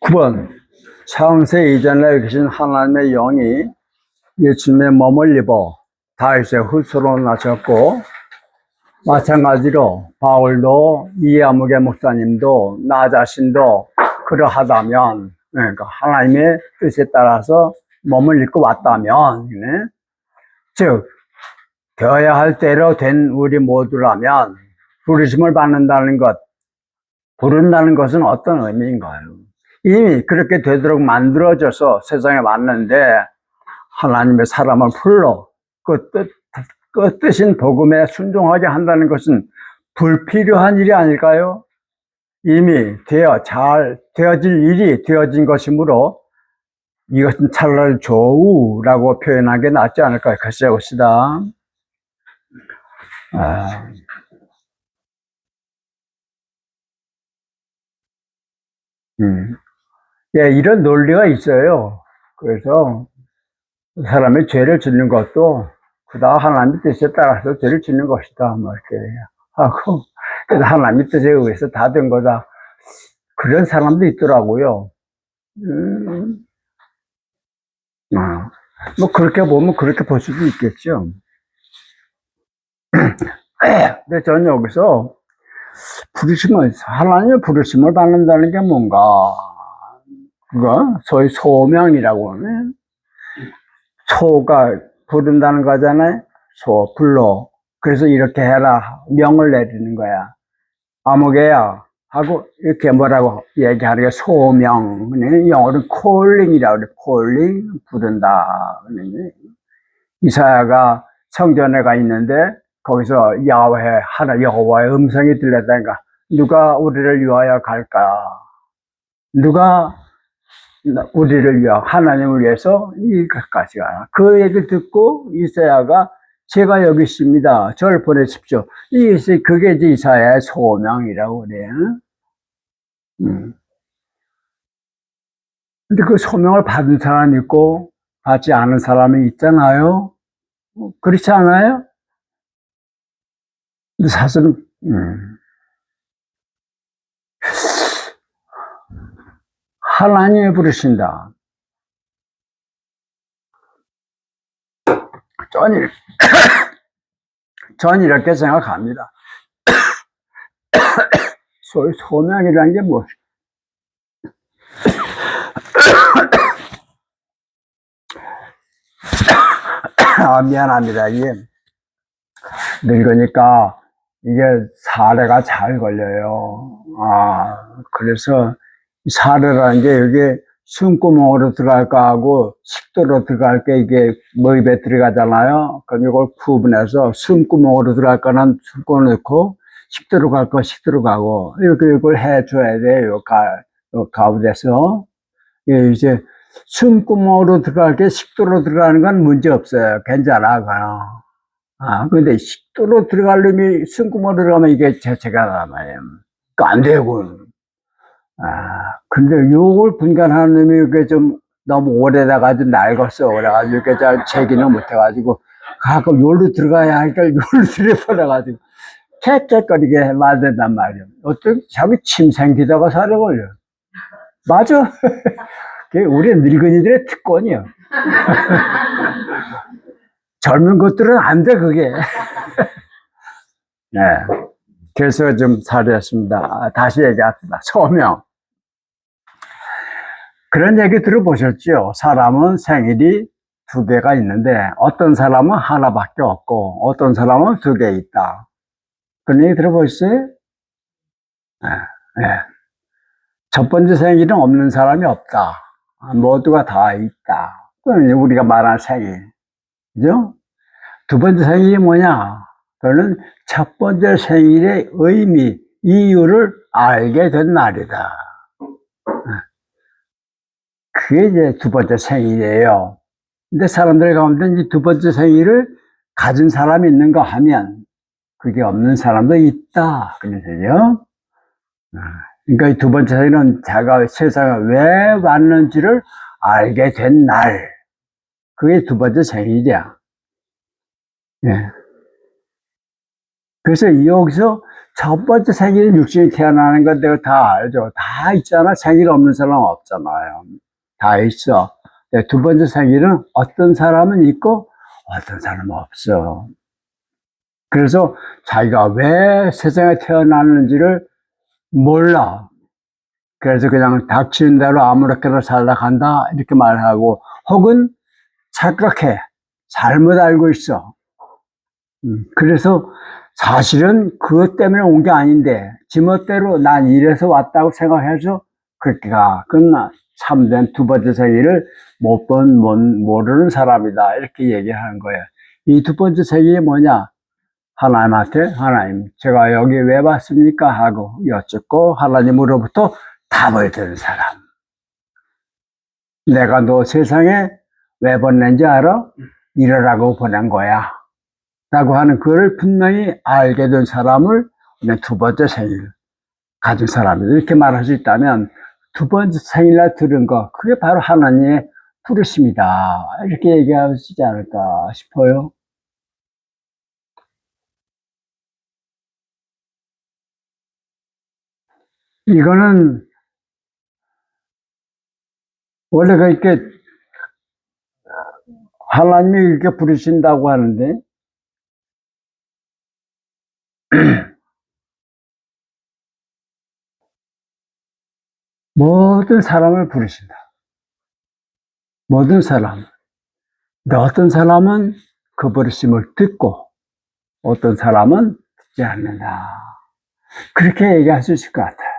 9번 창세 이전에 계신 하나님의 영이 예수님의 몸을 입어 다윗의 후손으로 나셨고, 마찬가지로 바울도 이아무개 목사님도 나 자신도 그러하다면, 그러니까 하나님의 뜻에 따라서 몸을 입고 왔다면, 즉 되어야 할 대로 된 우리 모두라면 부르심을 받는다는 것, 부른다는 것은 어떤 의미인가요? 이미 그렇게 되도록 만들어져서 세상에 왔는데 하나님의 사람을 불러 그 뜻인 복음에 순종하게 한다는 것은 불필요한 일이 아닐까요? 이미 되어질 일이 되어진 것이므로 이것은 차라리 조우라고 표현하는 게 낫지 않을까요? 같이 해봅시다. 예, 이런 논리가 있어요. 그래서 사람이 죄를 짓는 것도 그다 하나님의 뜻에 따라서 죄를 짓는 것이다, 뭐 이렇게 하고, 그래서 하나님의 뜻에 의해서 다 된 거다, 그런 사람도 있더라고요. 뭐 그렇게 보면 그렇게 볼 수도 있겠죠. 근데 저는 여기서 하나님의 부르심을 받는다는 게 뭔가, 그거 소위 소명이라고 하네. 소가 부른다는 거잖아요. 소 불러. 그래서 이렇게 해라, 명을 내리는 거야. 아무개야 하고 이렇게 뭐라고 얘기하는 게 소명. 영어로는 calling이라고 그래. calling, 부른다. 이사야가 성전에 가 있는데 거기서 여호와의 음성이 들렸다니까, 누가 우리를 위하여 갈까? 누가 우리를 위하여, 하나님을 위해서 이것까지 가라. 그 얘기를 듣고 이사야가 제가 여기 있습니다, 저를 보내십시오. 그게 이제 이사야의 소명이라고 그래. 근데 그 소명을 받은 사람이 있고 받지 않은 사람이 있잖아요. 그렇지 않아요? 근데 사실은 하나님이 부르신다. 전 이렇게 생각합니다. 소위 소명이라는 게 무엇이야? 미안합니다. 이게 늙으니까 이게 사례가 잘 걸려요. 그래서 사례라는 게 여기 숨구멍으로 들어갈까 하고 식도로 들어갈 게 이게 입에 들어가잖아요. 그럼 이걸 구분해서 숨구멍으로 들어갈 거는 숨구멍 넣고, 식도로 갈 거 식도로 가고, 이렇게 이걸 해줘야 돼요. 요 가운데서. 예, 이제 숨구멍으로 들어갈 게 식도로 들어가는 건 문제 없어요. 괜찮아, 근데 식도로 들어가려면 숨구멍으로 들어가면 이게 재채가 말이에요. 안 되고. 근데 요걸 분간하는 놈이 이게 좀 너무 오래돼가지고 낡았어. 그래가지고 이렇게 잘 제기는 못해가지고 가끔 요로 들어가야 하니까 요로 들여버려가지고 캣캣거리게 만든단 말이에요. 어떤 자기 침 생기다가 살에 걸려. 맞아. 그게 우리 늙은이들의 특권이야. 젊은 것들은 안 돼, 그게. 네. 그래서 좀 살했습니다. 다시 얘기합시다. 소명. 그런 얘기 들어보셨죠? 사람은 생일이 2개가 있는데 어떤 사람은 하나밖에 없고 어떤 사람은 2개 있다. 그런 얘기 들어보셨어요? 네. 첫 번째 생일은 없는 사람이 없다. 모두가 다 있다. 우리가 말하는 생일. 그죠? 두 번째 생일이 뭐냐? 그거는 첫 번째 생일의 의미, 이유를 알게 된 날이다. 그게 이제 두 번째 생일이에요. 근데 사람들 가운데 이제 두 번째 생일을 가진 사람이 있는가 하면 그게 없는 사람도 있다. 그러세요? 그러니까 이 두 번째 생일은 자가 세상에 왜 왔는지를 알게 된 날. 그게 두 번째 생일이야. 예. 그래서 여기서 첫 번째 생일 육신이 태어나는 건 내가 다 알죠. 다 있잖아. 생일 없는 사람 없잖아요. 다 있어. 두 번째 생일은 어떤 사람은 있고 어떤 사람은 없어. 그래서 자기가 왜 세상에 태어났는지를 몰라. 그래서 그냥 닥치는 대로 아무렇게나 살다 간다 이렇게 말하고, 혹은 착각해. 잘못 알고 있어. 그래서 사실은 그것 때문에 온 게 아닌데 지멋대로 난 이래서 왔다고 생각해서 그렇게 가. 그건 참된 두 번째 생일을 모르는 사람이다 이렇게 얘기하는 거예요. 이 두 번째 생일이 뭐냐? 하나님한테, 하나님 제가 여기 왜 왔습니까? 하고 여쭙고 하나님으로부터 답을 듣는 사람. 내가 너 세상에 왜 보낸지 알아? 이러라고 보낸 거야 라고 하는 그걸 분명히 알게 된 사람을 두 번째 생일 가진 사람이다 이렇게 말할 수 있다면, 두 번째 생일날 들은 거 그게 바로 하나님의 부르심이다 이렇게 얘기할 수 있지 않을까 싶어요. 이거는 원래가 이렇게 하나님이 이렇게 부르신다고 하는데 모든 사람을 부르신다. 모든 사람. 근데 어떤 사람은 그 부르심을 듣고 어떤 사람은 듣지 않는다. 그렇게 얘기할 수 있을 것 같아요.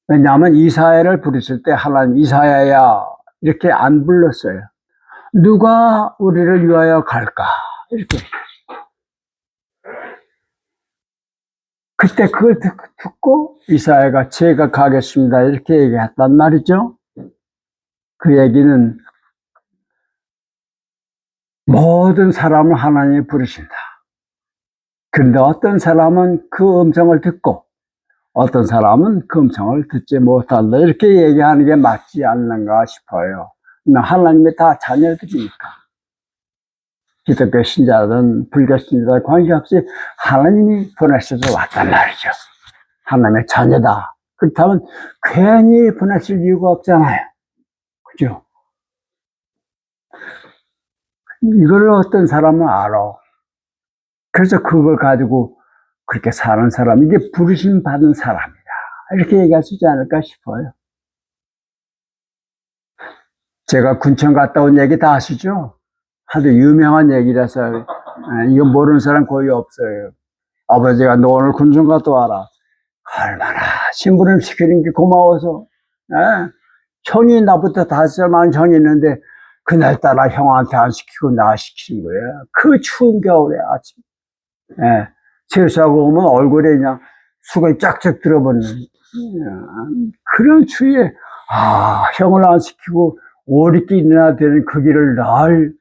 왜냐하면 이사야를 부르실 때 하나님 이사야야 이렇게 안 불렀어요. 누가 우리를 위하여 갈까? 이렇게. 그때 그걸 듣고 이사야가 제가 가겠습니다 이렇게 얘기했단 말이죠. 그 얘기는 모든 사람을 하나님이 부르신다. 그런데 어떤 사람은 그 음성을 듣고 어떤 사람은 그 음성을 듣지 못한다 이렇게 얘기하는 게 맞지 않는가 싶어요. 하나님의 다 자녀들이니까. 기독교 신자든 불교 신자든 관계없이 하나님이 보내셔서 왔단 말이죠. 하나님의 자녀다. 그렇다면 괜히 보내실 이유가 없잖아요. 그죠? 이걸 어떤 사람은 알아. 그래서 그걸 가지고 그렇게 사는 사람, 이게 부르심 받은 사람이다. 이렇게 얘기할 수 있지 않을까 싶어요. 제가 군청 갔다 온 얘기 다 아시죠? 하도 유명한 얘기라서 이거 모르는 사람 거의 없어요. 아버지가 너 오늘 군청 갔다 와라. 얼마나 심부름 시키는 게 고마워서. 형이 나부터 5살 많은 형이 있는데 그날따라 형한테 안 시키고 나 시키는 거예요. 그 추운 겨울에 아침. 세수하고 오면 얼굴에 그냥 수건이 쫙쫙 들어버리는 그런 추위에 형을 안 시키고 오리끼리나 되는 그 길을 날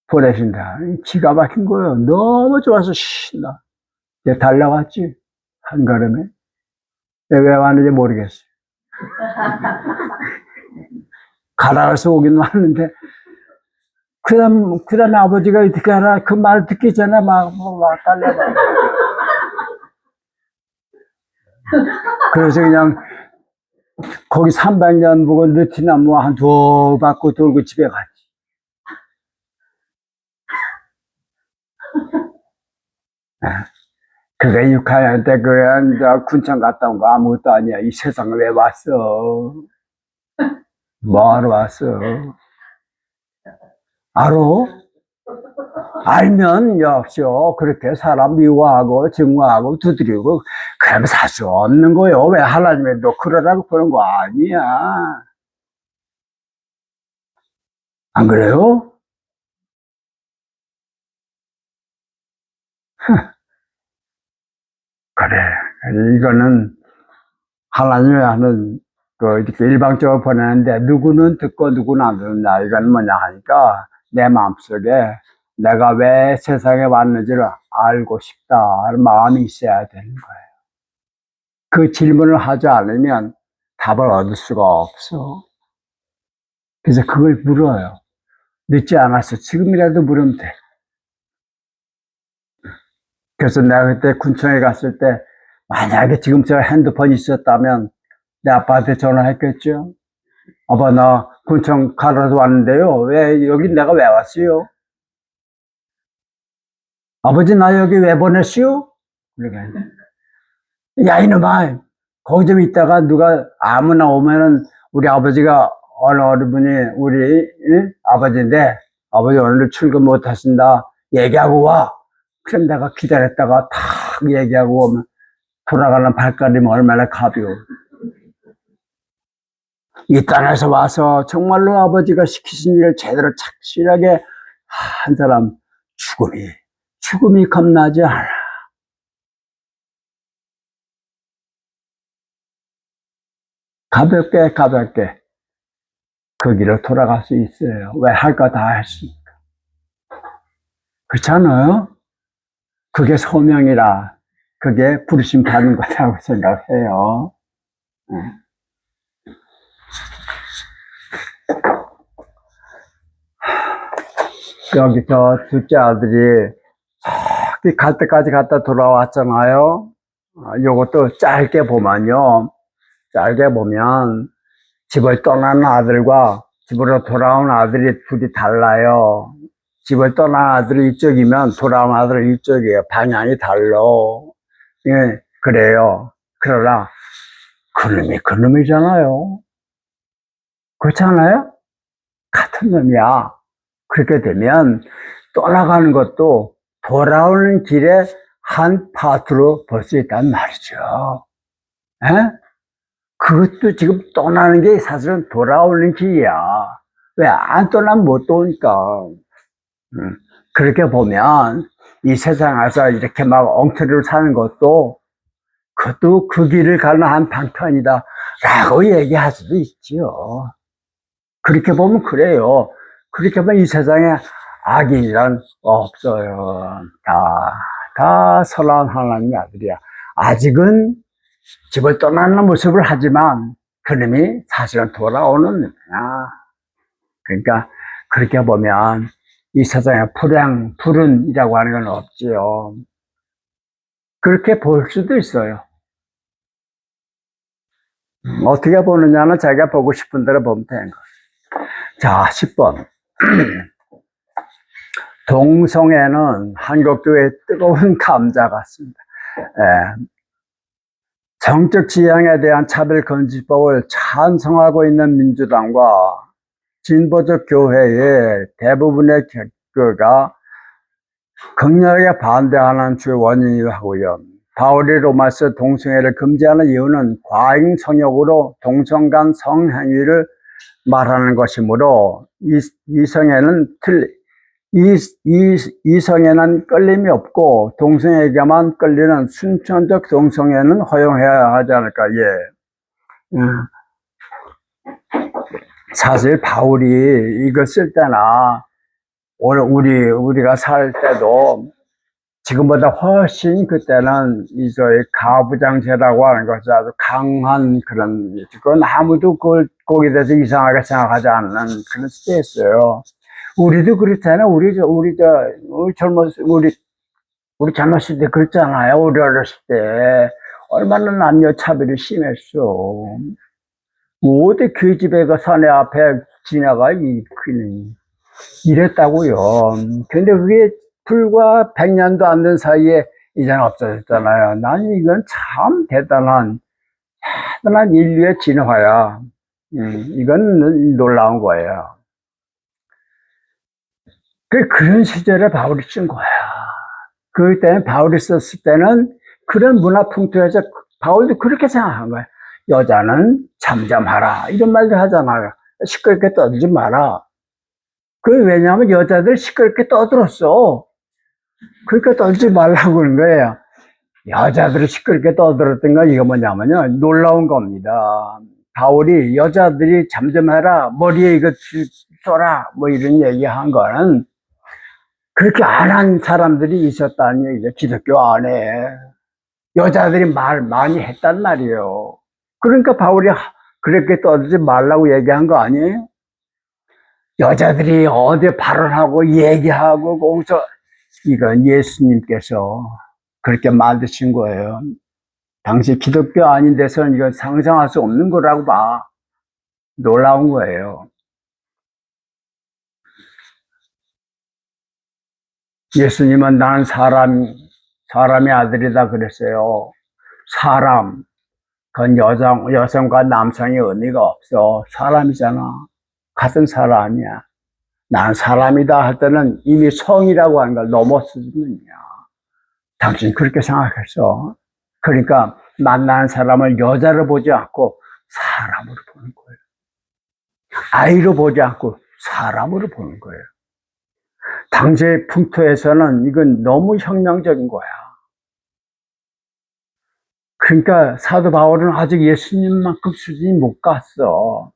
보내신다. 기가 막힌 거예요. 너무 좋아서 신나. 이제 달려왔지 한 걸음에. 왜 왔는지 모르겠어요. 가라서 오긴 왔는데 그다음에 아버지가 어떻게 하나 그 말 듣기 전에 막 달려가. 그래서 그냥 거기 300년 보고 느티나무 한 2바퀴 돌고 집에 갔지. 그게 6학년 때 군청 갔다 온 거 아무것도 아니야. 이 세상에 왜 왔어? 뭐하러 왔어? 알아? 알면 역시요 그렇게 사람 미워하고 증오하고 두드리고 그러면 살 수 없는 거요. 왜 하나님이 너 그러라고 그런 거 아니야. 안 그래요? 그래. 이거는 하나님이 하는 이렇게 일방적으로 보내는데 누구는 듣고 누구는 안 듣는다. 이건 뭐냐 하니까 내 마음속에 내가 왜 세상에 왔는지를 알고 싶다 하는 마음이 있어야 되는 거예요. 그 질문을 하지 않으면 답을 얻을 수가 없어. 그래서 그걸 물어요. 늦지 않았어. 지금이라도 물으면 돼. 그래서 내가 그때 군청에 갔을 때 만약에 지금처럼 핸드폰이 있었다면 내 아빠한테 전화했겠죠. 아빠, 나 군청 가러서 왔는데요. 왜 여기 내가 왜 왔어요? 아버지, 나 여기 왜 보냈어요? 그러니까 야, 이놈아, 거기 좀 있다가 누가 아무나 오면은 우리 아버지가 어느 분이 우리 아버지인데 아버지 오늘 출근 못 하신다 얘기하고 와. 그럼 내가 기다렸다가 탁 얘기하고 오면 돌아가는 발걸음 얼마나 가벼워. 이 땅에서 와서 정말로 아버지가 시키신 일을 제대로 착실하게 한 사람 죽음이 겁나지 않아. 가볍게 그 길을 돌아갈 수 있어요. 왜 할 거 다 했으니까. 그렇잖아요? 그게 소명이라, 그게 부르심 받는 거라고 생각해요. 여기 저 둘째 아들이 저기 갈 때까지 갔다 돌아왔잖아요. 요것도 짧게 보면요. 짧게 보면 집을 떠나는 아들과 집으로 돌아온 아들이 둘이 달라요. 집을 떠난 아들이 이쪽이면 돌아온 아들은 이쪽이에요. 방향이 달라. 예, 그래요. 그러나 그놈이 그놈이잖아요. 그렇지 않아요? 같은 놈이야. 그렇게 되면 떠나가는 것도 돌아오는 길에 한 파트로 볼 수 있단 말이죠. 에? 그것도 지금 떠나는 게 사실은 돌아오는 길이야. 왜 안 떠나면 못 오니까. 그렇게 보면 이 세상에서 이렇게 막 엉터리로 사는 것도 그것도 그 길을 가는 한 방편이다 라고 얘기할 수도 있지요. 그렇게 보면 그래요. 그렇게 보면 이 세상에 악인이란 없어요. 다 선한 하나님의 아들이야. 아직은 집을 떠나는 모습을 하지만 그놈이 사실은 돌아오는 놈이야. 그러니까 그렇게 보면 이 세상에 불운이라고 하는 건 없지요. 그렇게 볼 수도 있어요. 어떻게 보느냐는 자기가 보고 싶은 대로 보면 되는 거예요. 자, 10번. 동성애는 한국교회의 뜨거운 감자 같습니다. 정적 지향에 대한 차별금지법을 찬성하고 있는 민주당과 진보적 교회의 대부분의 교회가 극렬하게 반대하는 주요 원인이기도 하고요. 바울이 로마서 동성애를 금지하는 이유는 과잉 성욕으로 동성 간 성행위를 말하는 것이므로 이성에는 끌림이 없고 동성에게만 끌리는 순천적 동성애는 허용해야 하지 않을까. 예. 사실 바울이 이거 쓸 때나 우리가 살 때도 지금보다 훨씬 그때는 저희 가부장제라고 하는 것이 아주 강한 그런, 그건 아무도 거기에 대해서 이상하게 생각하지 않는 그런 시대였어요. 우리도 그렇잖아요. 우리 젊었을 때 그랬잖아요. 우리 어렸을 때. 얼마나 남녀 차별이 심했어. 어디 그 집에 그 사내 앞에 지나가, 이랬다고요. 근데 그게 불과 100년도 안 된 사이에 이제는 없어졌잖아요. 난 이건 참 대단한 인류의 진화야. 이건 놀라운 거예요. 그런 시절에 바울이 쓴 거야. 그때는 바울이 썼을 때는 그런 문화 풍토에서 바울도 그렇게 생각한 거야. 여자는 잠잠하라. 이런 말도 하잖아요. 시끄럽게 떠들지 마라. 왜냐하면 여자들 시끄럽게 떠들었어. 그러니까 떠들지 말라고 그러는 거예요. 여자들이 시끄럽게 떠들었던 건 이거 뭐냐면요. 놀라운 겁니다. 바울이 여자들이 잠잠해라. 머리에 이거 쏘라. 뭐 이런 얘기 한 거는 그렇게 안 한 사람들이 있었다는 얘기죠. 기독교 안에. 여자들이 말 많이 했단 말이에요. 그러니까 바울이 그렇게 떠들지 말라고 얘기한 거 아니에요? 여자들이 어디 발언하고 얘기하고 거기서 이건 예수님께서 그렇게 만드신 거예요. 당시 기독교 아닌 데서는 이건 상상할 수 없는 거라고 봐. 놀라운 거예요. 예수님은 나는 사람의 아들이다 그랬어요. 사람, 그건 여성과 남성의 의미가 없어. 사람이잖아. 같은 사람이야. 난 사람이다 할 때는 이미 성이라고 하는 걸 넘었으면 당신 그렇게 생각했어. 그러니까 만나는 사람을 여자로 보지 않고 사람으로 보는 거예요. 아이로 보지 않고 사람으로 보는 거예요. 당시의 풍토에서는 이건 너무 혁명적인 거야. 그러니까 사도 바울은 아직 예수님만큼 수준이 못 갔어.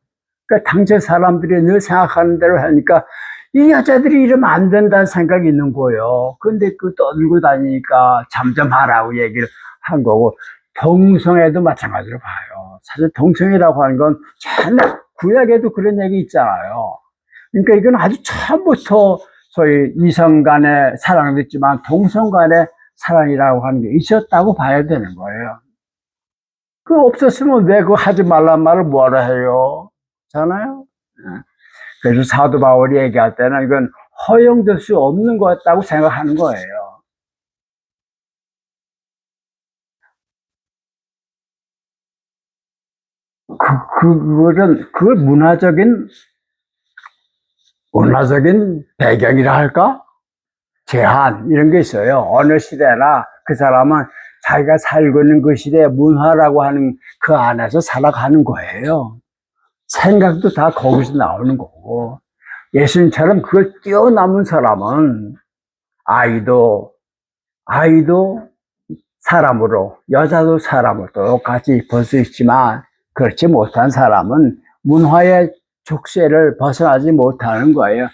그러니까 당시 사람들이 늘 생각하는 대로 하니까 이 여자들이 이러면 안 된다는 생각이 있는 거예요. 근데 그 떠들고 다니니까 잠잠 하라고 얘기를 한 거고, 동성애도 마찬가지로 봐요. 사실 동성애라고 하는 건 옛날 구약에도 그런 얘기 있잖아요. 그러니까 이건 아주 처음부터 소위 이성 간의 사랑도 있지만 동성 간의 사랑이라고 하는 게 있었다고 봐야 되는 거예요. 그 없었으면 왜 그거 하지 말란 말을 뭐라 해요? 잖아요. 그래서 사도 바울이 얘기할 때는 이건 허용될 수 없는 거였다고 생각하는 거예요. 그걸 문화적인 배경이라 할까? 제한, 이런 게 있어요. 어느 시대나 그 사람은 자기가 살고 있는 그 시대의 문화라고 하는 그 안에서 살아가는 거예요. 생각도 다 거기서 나오는 거고. 예수님처럼 그걸 뛰어넘은 사람은 아이도 사람으로, 여자도 사람으로 똑같이 볼 수 있지만 그렇지 못한 사람은 문화의 족쇄를 벗어나지 못하는 거예요.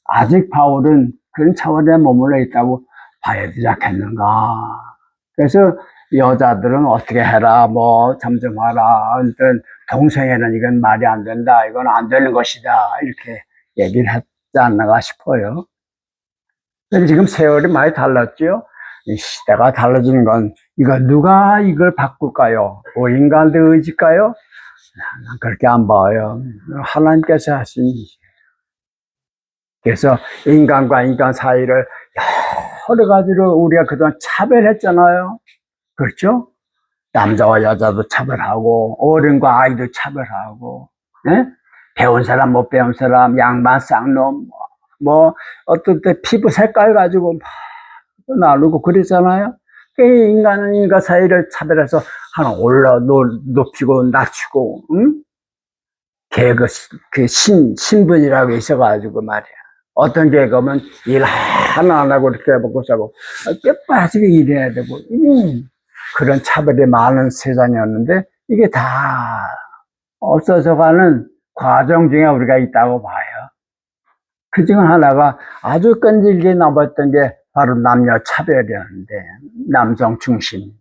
아직 바울은 그런 차원에 머물러 있다고 봐야 되지 않겠는가. 그래서 여자들은 어떻게 해라, 뭐 잠잠하라, 동성애는 이건 말이 안 된다, 이건 안 되는 것이다, 이렇게 얘기를 했지 않나가 싶어요. 근데 지금 세월이 많이 달랐죠. 이 시대가 달라지는 건 누가 이걸 바꿀까요? 인간의 의지일까요? 그렇게 안 봐요. 하나님께서 하신 일이에요. 그래서 인간과 인간 사이를 여러 가지로 우리가 그동안 차별했잖아요. 그렇죠? 남자와 여자도 차별하고 어른과 아이도 차별하고, 예? 배운 사람 못 배운 사람, 양반 쌍놈, 뭐 어떨 때 피부 색깔 가지고 막 나누고 그랬잖아요. 인간은 인간 사이를 차별해서 하나 높이고 낮추고, 응? 그 신분이라고 있어가지고 말이야. 어떤 계급은 일 하나 안 하고 이렇게 먹고 사고, 뼈 빠지게 일해야 되고, 그런 차별이 많은 세상이었는데, 이게 다 없어져 가는 과정 중에 우리가 있다고 봐요. 그 중 하나가 아주 끈질기게 남았던 게 바로 남녀 차별이었는데, 남성 중심.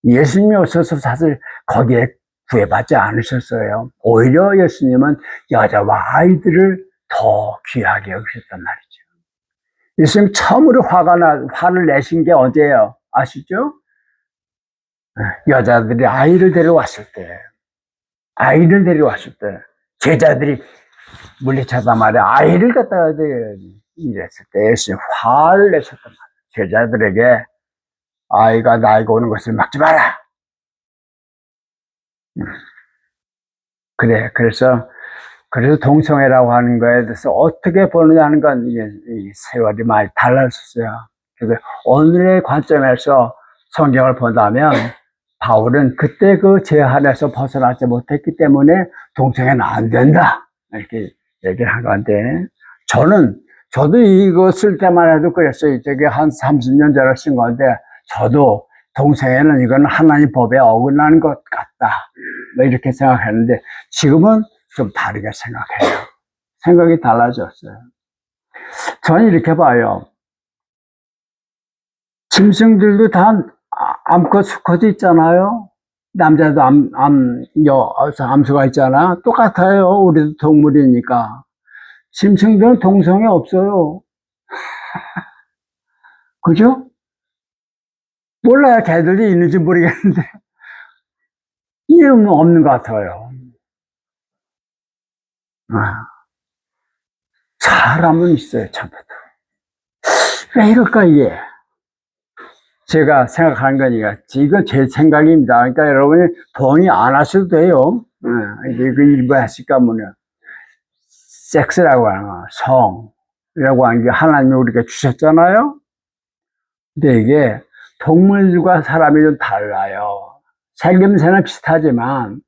예수님이 오셔서 사실 거기에 구애받지 않으셨어요. 오히려 예수님은 여자와 아이들을 더 귀하게 여기셨단 말이죠. 예수님 처음으로 화를 내신 게 언제예요? 아시죠? 여자들이 아이를 데려왔을 때, 제자들이 물리쳤단 말이야. 아이를 갖다가 이랬을 때 예수님 화를 내셨단 말이야. 제자들에게 아이가 나이가 오는 것을 막지 마라. 그래서 동성애라고 하는 거에 대해서 어떻게 보느냐는 건 이 세월이 많이 달라졌어요. 그래서 오늘의 관점에서 성경을 본다면 바울은 그때 그 제한에서 벗어나지 못했기 때문에 동성애는 안 된다, 이렇게 얘기를 한 건데, 저도 이거 쓸 때만 해도 그랬어요. 저게 한 30년 전에 쓴 건데, 저도 동성애는 이건 하나님 법에 어긋나는 것 같다, 뭐 이렇게 생각했는데, 지금은 좀 다르게 생각해요. 생각이 달라졌어요. 저는 이렇게 봐요. 짐승들도 다 암컷, 수컷이 있잖아요. 남자도 암수가 있잖아. 똑같아요. 우리도 동물이니까. 짐승들은 동성애 없어요. 그죠? 몰라요. 개들이 있는지 모르겠는데. 이름은 없는 것 같아요. 아, 사람은 있어요, 참부터. 왜 이럴까, 이게? 제가 생각하는 거니까, 이거 제 생각입니다. 그러니까 여러분이 동의 안 하셔도 돼요. 이게 그 일부 하실까, 뭐냐. 섹스라고 하는 거, 성이라고 하는 게 하나님이 우리가 주셨잖아요? 근데 이게 동물과 사람이 좀 달라요. 생김새는 비슷하지만,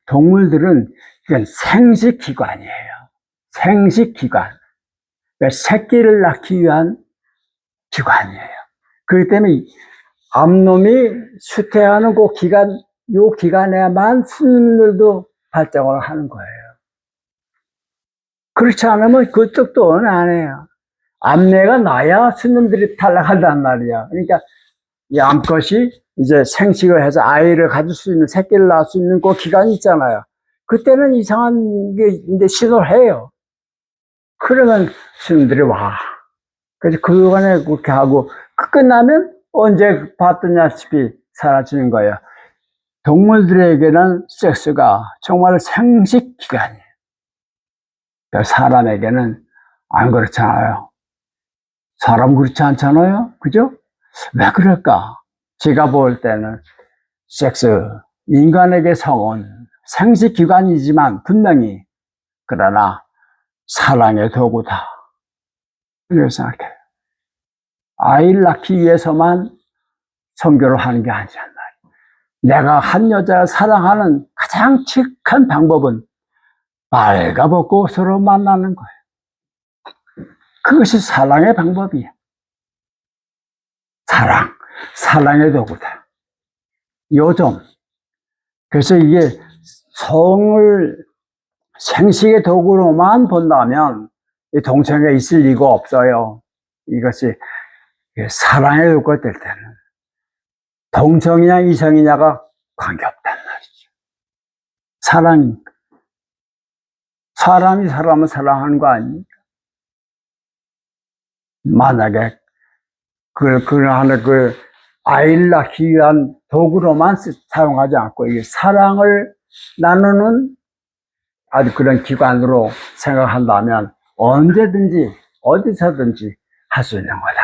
동물들은 이건 생식기관이에요. 생식기관. 그러니까 새끼를 낳기 위한 기관이에요. 그렇기 때문에 암놈이 수태하는 그 기간, 요 기간에만 수능들도 발작을 하는 거예요. 그렇지 않으면 그쪽도 안 해요. 암내가 나야 수능들이 탈락한단 말이야. 그러니까 이 암컷이 이제 생식을 해서 아이를 가질 수 있는, 새끼를 낳을 수 있는 그 기간이 있잖아요. 그때는 이상한 게 이제 신호를 해요. 그러면 수능들이 와. 그래서 그간에 그렇게 하고, 끝나면 언제 봤더냐시피 사라지는 거예요. 동물들에게는 섹스가 정말 생식 기간이에요. 사람에게는 안 그렇잖아요. 사람 그렇지 않잖아요. 그죠? 왜 그럴까? 제가 볼 때는 섹스, 인간에게 성은 생식 기관이지만 분명히, 그러나 사랑의 도구다. 이렇게 생각해요. 아이를 낳기 위해서만 선교를 하는 게 아니란 말이에요. 내가 한 여자를 사랑하는 가장 칙한 방법은 발가벗고 서로 만나는 거예요. 그것이 사랑의 방법이에요. 사랑의 도구다. 요점. 그래서 이게 성을 생식의 도구로만 본다면 이 동성애가 있을 리가 없어요. 이것이 사랑의 도구가 될 때는 동성이냐 이성이냐가 관계없단 말이죠. 사람이 사람을 사랑하는 거 아닙니까? 만약에 그 아이를 낳기 위한 도구로만 사용하지 않고 이게 사랑을 나누는 아주 그런 기관으로 생각한다면 언제든지 어디서든지 할 수 있는 거다.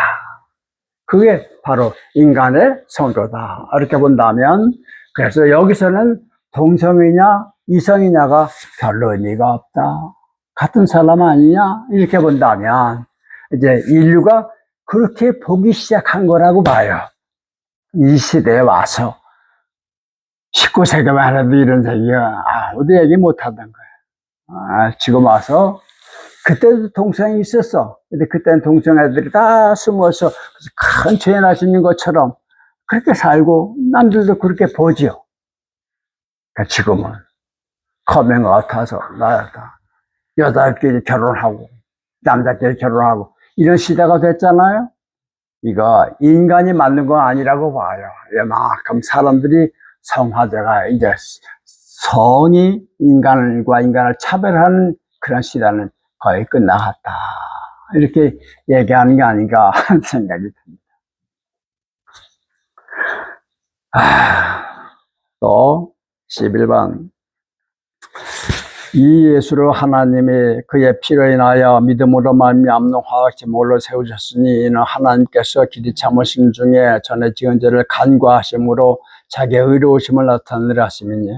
그게 바로 인간의 성도다. 이렇게 본다면, 그래서 여기서는 동성이냐 이성이냐가 별로 의미가 없다. 같은 사람 아니냐? 이렇게 본다면 이제 인류가 그렇게 보기 시작한 거라고 봐요. 이 시대에 와서 19세기만 해도 이런 얘기가 아무도 얘기 못 하던 거예요. 지금 와서 그때도 동성이 있었어. 근데 그때는 동성애들이 다 숨어서 큰 죄 나시는 것처럼 그렇게 살고 남들도 그렇게 보지요. 그러니까 지금은 커밍아웃해서 나였다. 여자끼리 결혼하고 남자끼리 결혼하고 이런 시대가 됐잖아요. 이거 인간이 만든 건 아니라고 봐요. 이만큼 사람들이 성화제가 이제 성이 인간과 인간을 차별하는 그런 시대는 거의 끝나갔다. 이렇게 얘기하는 게 아닌가 하는 생각이 듭니다. 또 11번. 이 예수를 하나님이 그의 피로 인하여 믿음으로 말미암는 화학지 몰로 세우셨으니 이는 하나님께서 길이 참으신 중에 전에 지은 죄를 간과하심으로 자기의 의로우심을 나타내려 하심이니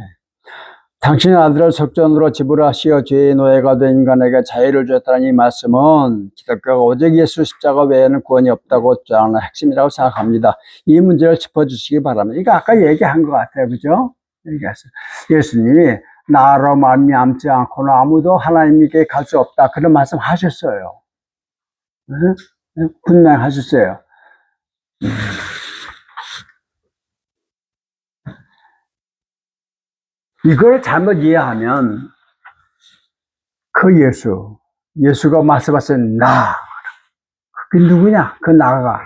당신의 아들을 속전으로 지불하시어 죄의 노예가 된 인간에게 자유를 주었다는 이 말씀은 기독교가 오직 예수 십자가 외에는 구원이 없다고 주장하는 핵심이라고 생각합니다. 이 문제를 짚어주시기 바랍니다. 이거 아까 얘기한 것 같아요. 그죠? 예수님이 나로 말미암지 않고는 아무도 하나님께 갈 수 없다. 그런 말씀 하셨어요. 분명하셨어요. 이걸 잘못 이해하면 그 예수가 말씀하신 나, 그게 누구냐? 그 나가.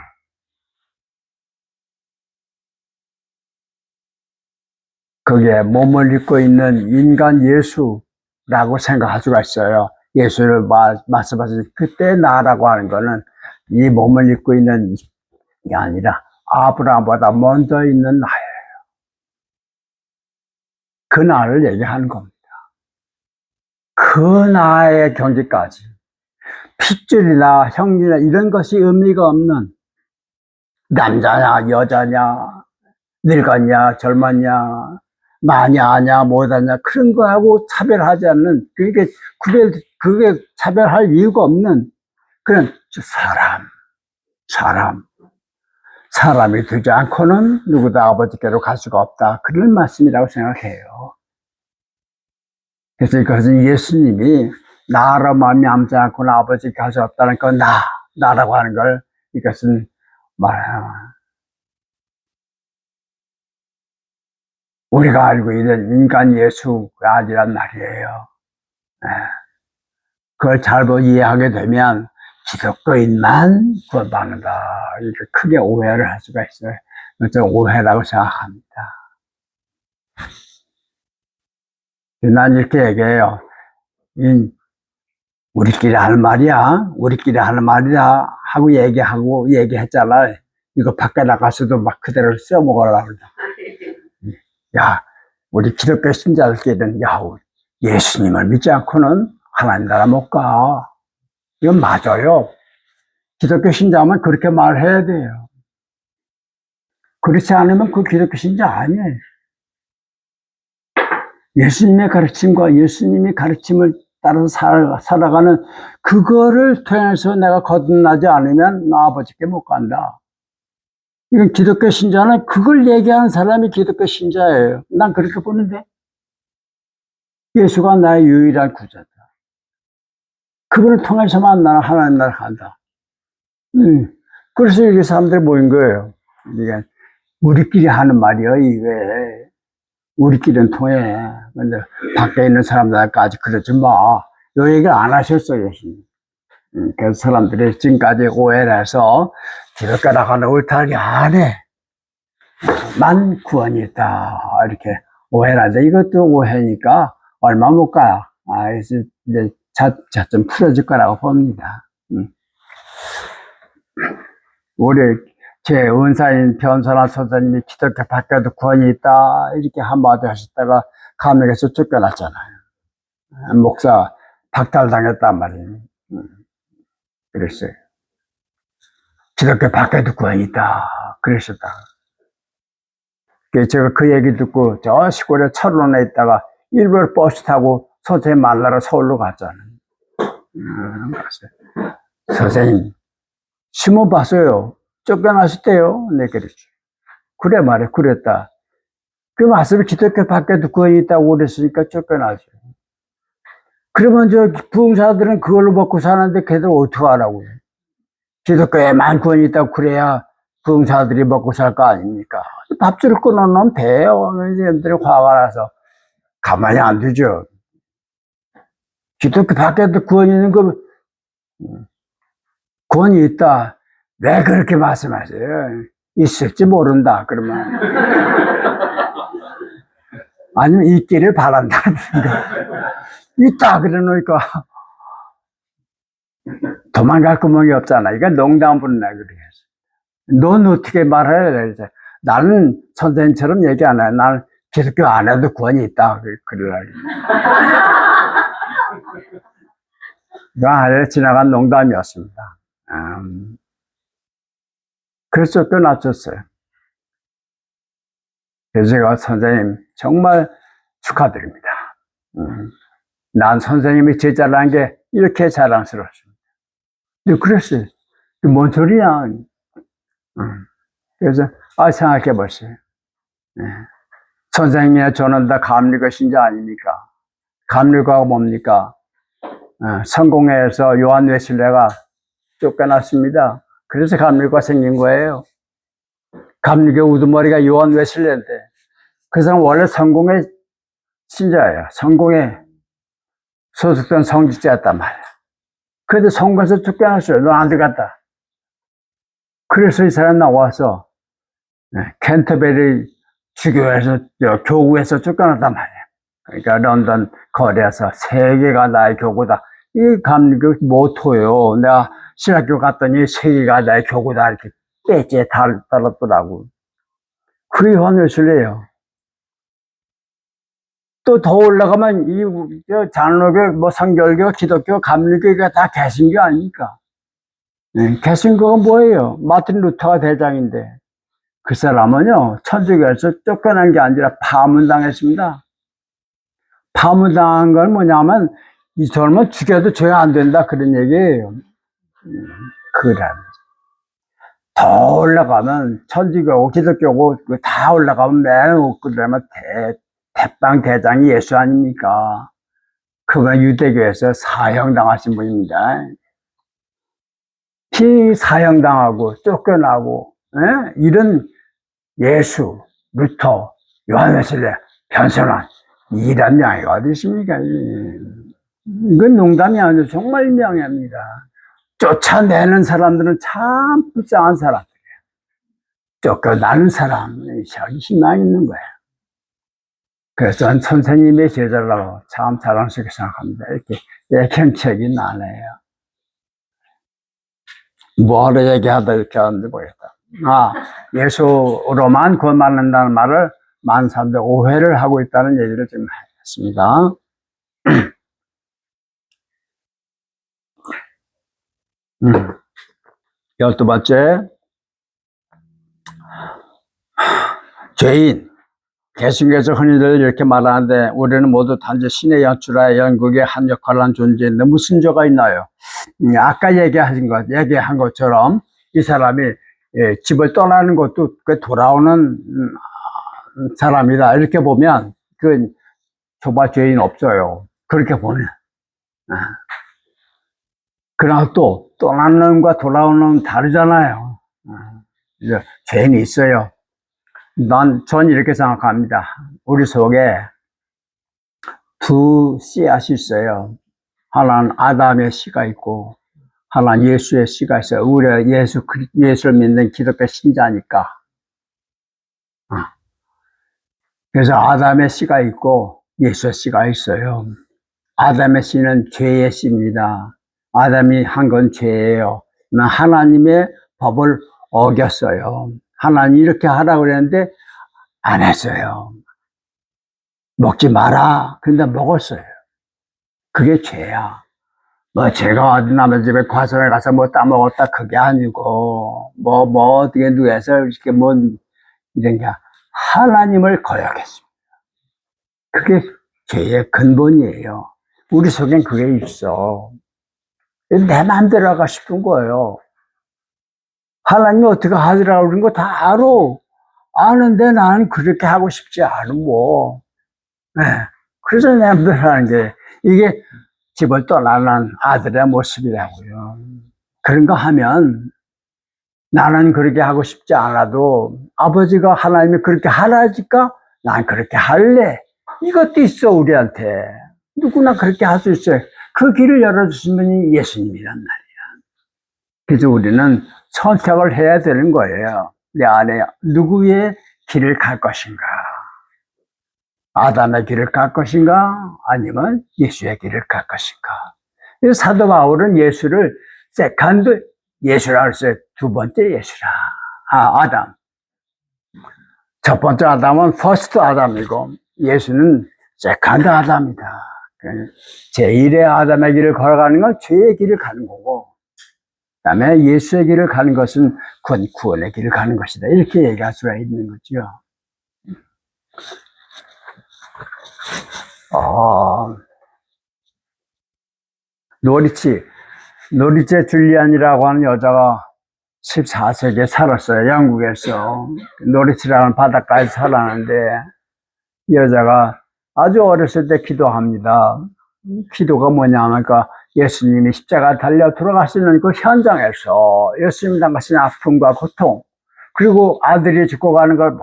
거기에 몸을 입고 있는 인간 예수라고 생각할 수가 있어요. 예수를 말씀하셨지. 그때 나라고 하는 거는 이 몸을 입고 있는 게 아니라 아브라함보다 먼저 있는 나예요. 그 나를 얘기하는 겁니다. 그 나의 경지까지 핏줄이나 형이나 이런 것이 의미가 없는 남자냐 여자냐 늙었냐 젊었냐 많이 아냐 못하냐 그런 거하고 차별하지 않는 그게 차별할 이유가 없는 그런 사람이 되지 않고는 누구도 아버지께로 갈 수가 없다. 그런 말씀이라고 생각해요. 그래서 이것은 예수님이 나로 말미암지 않고는 아버지께 갈 수 없다는 건 나라고 하는 걸 이것은 말해요. 우리가 알고 있는 인간 예수가 아니란 말이에요. 그걸 잘 이해하게 되면 기독교인만 구원받는다. 이렇게 크게 오해를 할 수가 있어요. 저는 오해라고 생각합니다. 난 이렇게 얘기해요. 우리끼리 하는 말이야. 우리끼리 하는 말이야. 하고 얘기했잖아. 이거 밖에 나가서도 막 그대로 써먹으려고 그러다. 야, 우리 기독교 신자들끼리는, 예수님을 믿지 않고는 하나님 나라 못 가. 이건 맞아요. 기독교 신자면 그렇게 말해야 돼요. 그렇지 않으면 그 기독교 신자 아니에요. 예수님의 가르침과 예수님의 가르침을 따라서 살아가는 그거를 통해서 내가 거듭나지 않으면 나 아버지께 못 간다. 이건 기독교 신자는 그걸 얘기하는 사람이 기독교 신자예요. 난 그렇게 보는데. 예수가 나의 유일한 구주다. 그분을 통해서만 나는 하나님 나라 간다. 그래서 이게 사람들이 모인 거예요. 이게 우리끼리 하는 말이요, 이게. 우리끼리는 통해. 근데 밖에 있는 사람들까지 그러지 마. 요 얘기를 안 하셨어요, 예수님. 그래서 사람들이 지금까지 오해를 해서 기독교라고 하는 울타리 안에 만 구원이 있다. 이렇게 오해를 하는데 이것도 오해니까 얼마 못 가. 그래서 이제 차츰 풀어질 거라고 봅니다. 우리 제 은사인 변선아 선생님이 기독교 밖에도 구원이 있다 이렇게 한마디 하셨다가 감옥에서 쫓겨났잖아요. 목사 박탈당했단 말이에요. 그랬어요. 기독교 밖에도 구원이 있다 그러셨다. 제가 그 얘기 듣고 저 시골에 철원에 있다가 일부러 버스 타고 선생님 만나러 서울로 갔잖아요. 선생님 신문 봤어요. 쫓겨나셨대요. 네, 그랬죠. 그래 말해, 그랬다. 그 말씀을 기독교 밖에도 구원이 있다고 그랬으니까 쫓겨나죠. 그러면 저 부흥사들은 그걸로 먹고 사는데 걔들 어떻게 하라고요? 기독교에만 구원이 있다고 그래야 부흥사들이 먹고 살 거 아닙니까? 밥줄을 끊어놓으면 돼요. 얘들이 화가 나서 가만히 안 두죠. 기독교 밖에도 구원이 있는 거, 구원이 있다. 왜 그렇게 말씀하세요? 있을지 모른다, 그러면. 아니면 있기를 바란다. 있다, 그래 놓으니까. 도망갈 구멍이 없잖아. 이거 농담으로 내가 그러겠어. 넌 어떻게 말해? 그래서 나는 선생님처럼 얘기 안 해. 나는 기독교 안에도 구원이 있다. 그러려고. 그 안에 지나간 농담이었습니다. 그래서 쫓겨났었어요. 그래서 제가 선생님 정말 축하드립니다. 난 선생님이 제자라는 게 이렇게 자랑스럽습니다. 근데 그랬어요. 뭔 소리야. 그래서 생각해 보세요. 선생님이나 저는 다 감리교 신자 아닙니까? 감리교가 뭡니까? 성공회에서 요한 웨슬레가 쫓겨났습니다. 그래서 감리교가 생긴 거예요. 감리교 우두머리가 요한 웨슬레인데 그 사람 원래 성공회 신자예요. 성공회 소속된 성직자였단 말이야. 그래도 성공에서 쫓겨났어요. 넌 안 들어갔다. 그래서 이 사람 나와서 캔터베리 주교에서 교구에서 쫓겨났단 말이야. 그러니까 런던 거리에서 세계가 나의 교구다 이 감리교 모토요. 내가 신학교 갔더니 세계가 내 교구다 이렇게 배지에 달았더라고. 그게 헌혈술이에요. 또 더 올라가면 장로교, 뭐 성결교, 기독교, 감리교가 다 개신교 아닙니까? 네, 개신교가 뭐예요? 마틴 루터가 대장인데 그 사람은요 천주교에서 쫓겨난 게 아니라 파문당했습니다. 파문당한 건 뭐냐면 이 사람은 죽여도 죄가 안 된다 그런 얘기예요. 그래. 더 올라가면 천주교고 기독교고 다 올라가면 매우 그러면 대빵 대장이 예수 아닙니까? 그건 유대교에서 사형당하신 분입니다. 사형당하고 쫓겨나고 이런 예수, 루터, 요한 웨슬레 변선한 이란 명예가 어디 있습니까? 이건 농담이 아니고 정말 명예입니다. 쫓아내는 사람들은 참 불쌍한 사람들이에요. 쫓겨나는 사람이 희망이 있는 거예요. 그래서 전 선생님의 제자라고 참 자랑스럽게 생각합니다. 이렇게 예견책이 나네요. 뭐하러 얘기하다 이렇게 하는지 모르겠다. 예수로만 구원받는다는 말을 많은 사람들이 오해를 하고 있다는 얘기를 좀 했습니다. 12번째, 죄인. 개신교에서 흔히들 이렇게 말하는데 우리는 모두 단지 신의 연출하에 영국의 한 역할을 한 존재인데 무슨 죄가 있나요? 아까 얘기한 것처럼 이 사람이 집을 떠나는 것도 돌아오는 사람이다. 이렇게 보면 그 조바 죄인 없어요. 그렇게 보면. 그러나 또 떠나는 놈과 돌아오는 놈은 다르잖아요. 죄인이 있어요. 전 이렇게 생각합니다. 우리 속에 두 씨앗이 있어요. 하나는 아담의 씨가 있고 하나는 예수의 씨가 있어요. 우리가 예수를 믿는 기독교 신자니까. 그래서 아담의 씨가 있고 예수의 씨가 있어요. 아담의 씨는 죄의 씨입니다. 아담이 한 건 죄예요. 하나님의 법을 어겼어요. 하나님이 이렇게 하라고 그랬는데 안 했어요. 먹지 마라. 근데 먹었어요. 그게 죄야. 뭐 제가 어디 남의 집에 과선에 가서 뭐 따먹었다 그게 아니고 어떻게 누에서 이렇게 이런 게 하나님을 거역했습니다. 그게 죄의 근본이에요. 우리 속엔 그게 있어. 내 맘대로 하고 싶은 거예요. 하나님이 어떻게 하더라고 그런 거 다 알아. 아는데 나는 그렇게 하고 싶지 않고. 네. 그래서 내 맘대로 하는 게 이게 집을 떠나는 아들의 모습이라고요. 그런 거 하면 나는 그렇게 하고 싶지 않아도 아버지가 하나님이 그렇게 하라니까 난 그렇게 할래. 이것도 있어 우리한테. 누구나 그렇게 할 수 있어요. 그 길을 열어주신 분이 예수님이란 말이야. 그래서 우리는 선택을 해야 되는 거예요. 내 안에 누구의 길을 갈 것인가. 아담의 길을 갈 것인가 아니면 예수의 길을 갈 것인가. 그래서 사도 바울은 예수를 세컨드 예수라 그랬어요. 두 번째 예수라. 아담. 첫 번째 아담은 퍼스트 아담이고 예수는 세컨드 아담이다. 제1의 아담의 길을 걸어가는 건 죄의 길을 가는 거고 그 다음에 예수의 길을 가는 것은 구원의 길을 가는 것이다. 이렇게 얘기할 수가 있는 거죠. 노리체 줄리안이라고 하는 여자가 14세기에 살았어요. 영국에서. 노리치라는 바닷가에 살았는데 이 여자가 아주 어렸을 때 기도합니다. 기도가 뭐냐면 예수님이 십자가 달려 돌아가시는 그 현장에서 예수님이 당하신 아픔과 고통 그리고 아들이 죽고 가는 걸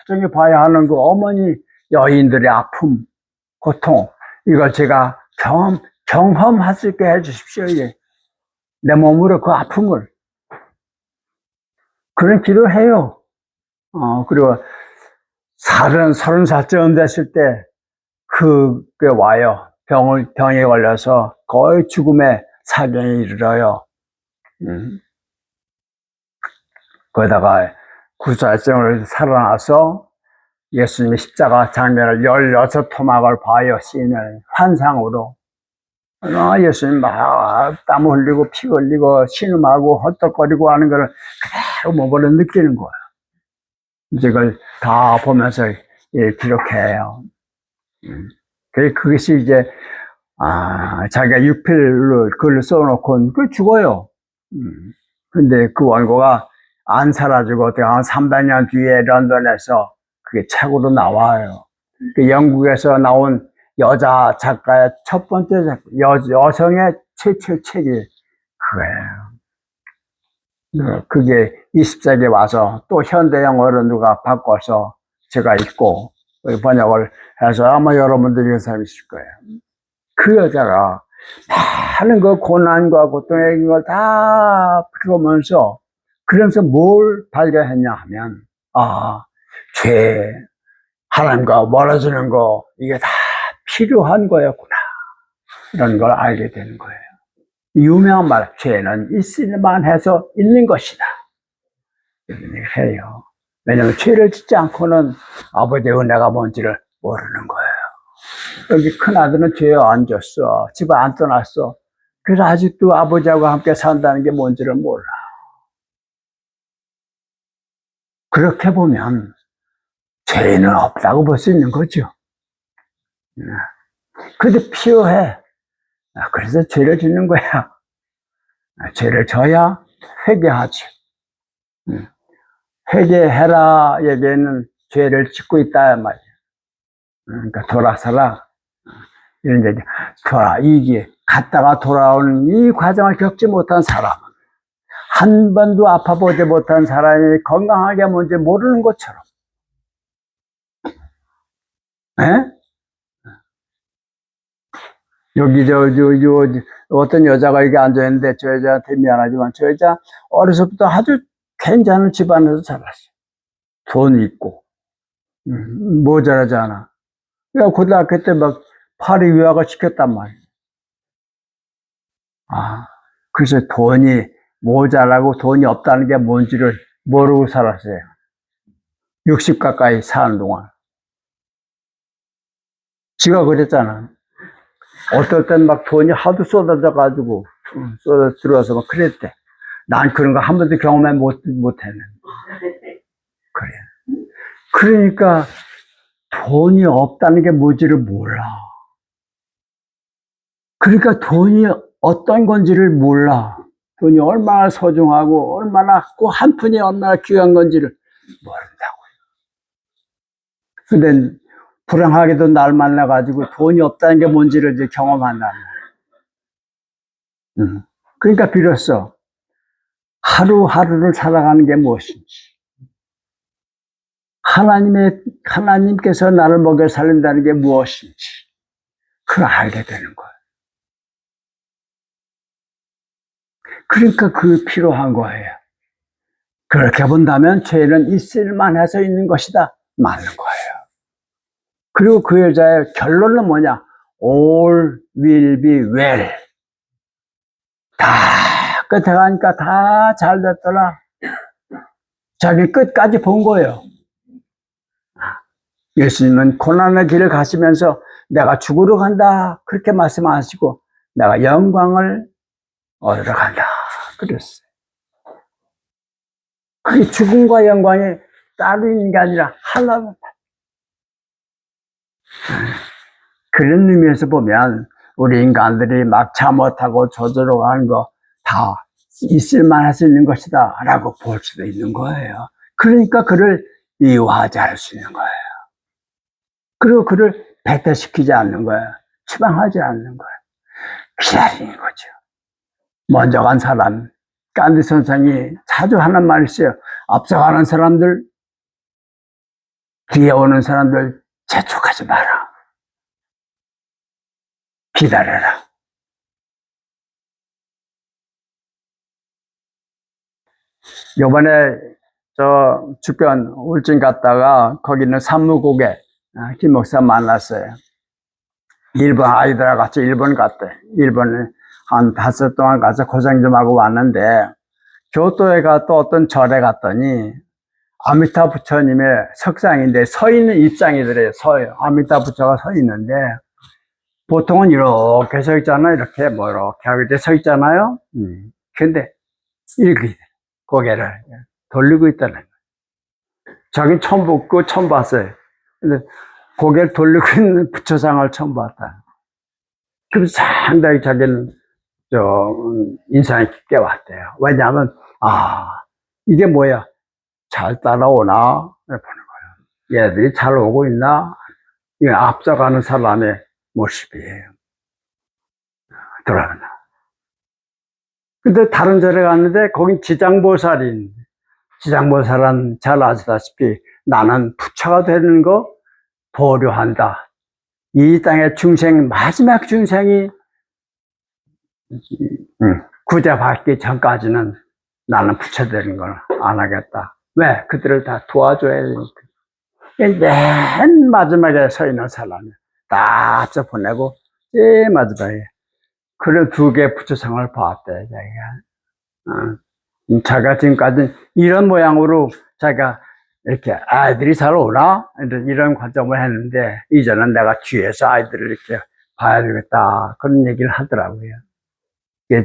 멀쩡히 봐야 하는 그 어머니 여인들의 아픔, 고통 이걸 제가 경험할 수 있게 해주십시오. 내 몸으로 그 아픔을 그런 기도해요. 그리고 30살쯤 됐을 때 그게 와요. 병에 걸려서 거의 죽음의 사경에 이르러요. 거기다가 구살생으로 살아나서 예수님의 십자가 장면을 16토막을 봐요. 씬을 환상으로. 예수님 막 땀 흘리고 피 흘리고 신음하고 헛떡거리고 하는 걸 그대로 몸으로 느끼는 거예요. 이걸 다 보면서 기록해요. 그것이 이제 자기가 육필로 글을 써놓고 그 죽어요. 근데 그 원고가 안 사라지고 어떻게 한 300년 뒤에 런던에서 그게 책으로 나와요. 그 영국에서 나온 여자 작가의 첫 번째 여성의 최초 책이 그거예요. 그게 20세기에 와서 또 현대 영어로 누가 바꿔서 제가 읽고 번역을 해서 아마 여러분들이 그 사람이 있을 거예요. 그 여자가 많은 그 고난과 고통의 걸 다 풀어오면서 그러면서 뭘 발견했냐 하면 죄, 하나님과 멀어지는 거 이게 다 필요한 거였구나 이런 걸 알게 되는 거예요. 유명한 말, 죄는 있을만 해서 있는 것이다 이런 얘기를 해요. 왜냐하면 죄를 짓지 않고는 아버지의 은혜가 뭔지를 모르는 거예요. 여기 큰아들은 죄에 안 졌어. 집을 안 떠났어. 그래서 아직도 아버지하고 함께 산다는 게 뭔지를 몰라. 그렇게 보면 죄는 없다고 볼 수 있는 거죠. 근데 필요해. 그래서 죄를 짓는 거야. 죄를 져야 회개하지. 회개해라 얘기에는 죄를 짓고 있다 말이야. 그러니까 돌아서라. 이런 얘기. 이게 갔다가 돌아오는 이 과정을 겪지 못한 사람, 한 번도 아파보지 못한 사람이 건강하게 뭔지 모르는 것처럼. 에? 여기 어떤 여자가 여기 앉아있는데 저 여자한테 미안하지만 저 여자 어려서부터 아주 괜찮은 집안에서 자랐어요. 돈 있고 모자라지 않아. 그러니까 고등학교 때 막 파리 유학을 시켰단 말이에요. 그래서 돈이 모자라고 돈이 없다는 게 뭔지를 모르고 살았어요. 60 가까이 사는 동안. 지가 그랬잖아. 어떨 땐 막 돈이 하도 쏟아져가지고, 쏟아 들어와서 막 그랬대. 난 그런 거 한 번도 경험해 못했는데. 그래. 그러니까 돈이 없다는 게 뭔지를 몰라. 그러니까 돈이 어떤 건지를 몰라. 돈이 얼마나 소중하고, 얼마나, 그 한 푼이 얼마나 귀한 건지를 모른다고요. 근데 불행하게도 날 만나가지고 돈이 없다는 게 뭔지를 이제 경험한단 말이야. 그러니까 비로소 하루하루를 살아가는 게 무엇인지, 하나님께서 나를 먹여 살린다는 게 무엇인지, 그걸 알게 되는 거예요. 그러니까 그 필요한 거예요. 그렇게 본다면 죄는 있을만 해서 있는 것이다. 맞는 거예요. 그리고 그 여자의 결론은 뭐냐? All will be well. 다 끝에 가니까 다 잘 됐더라. 자기 끝까지 본 거예요. 예수님은 고난의 길을 가시면서 내가 죽으러 간다 그렇게 말씀하시고 내가 영광을 얻으러 간다 그랬어요. 그게 죽음과 영광이 따로 있는 게 아니라 하나만. 그런 의미에서 보면 우리 인간들이 막차 못하고 저절로 가는 거 다 있을만 할 수 있는 것이다 라고 볼 수도 있는 거예요. 그러니까 그를 미워하지 않을 수 있는 거예요. 그리고 그를 배타시키지 않는 거예요. 추방하지 않는 거예요. 기다리는 거죠. 먼저 간 사람, 간디 선생이 자주 하는 말이 있어요. 앞서가는 사람들, 뒤에 오는 사람들 재촉하지 마라. 기다려라. 요번에 저 주변 울진 갔다가 거기 있는 산무국에 김 목사 만났어요. 일본 아이들하고 같이 일본 갔대. 일본에 한 5달 동안 가서 고생 좀 하고 왔는데, 교토에 또 어떤 절에 갔더니, 아미타 부처님의 석상인데, 서 있는 입상이더래요. 서요. 아미타 부처가 서 있는데, 보통은 이렇게 서 있잖아요. 이렇게, 뭐, 이렇게 하게 서 있잖아요. 근데, 이렇게, 고개를 돌리고 있다는 거예요. 자기 처음 보고 처음 봤어요. 근데, 고개를 돌리고 있는 부처상을 처음 봤다. 그래서 상당히 자기는, 인상이 깊게 왔대요. 왜냐하면, 이게 뭐야? 잘 따라오나? 보는 거예요. 얘들이 잘 오고 있나? 이게 앞서가는 사람의 모습이에요. 돌아간다. 근데 다른 절에 갔는데, 거긴 지장보살인, 지장보살은 잘 아시다시피 나는 부처가 되는 거 보류한다. 이 땅의 중생, 마지막 중생이 구제받기 전까지는 나는 부처 되는 걸 안 하겠다. 왜? 그들을 다 도와줘야 되니까. 맨 마지막에 서 있는 사람이 다 앞서 보내고 제일 마지막에 그런 2개 부처상을 봤대 자기가. 자기가 지금까지 이런 모양으로 자기가 이렇게 아이들이 잘 오나? 이런 관점을 했는데 이제는 내가 뒤에서 아이들을 이렇게 봐야 되겠다 그런 얘기를 하더라고요.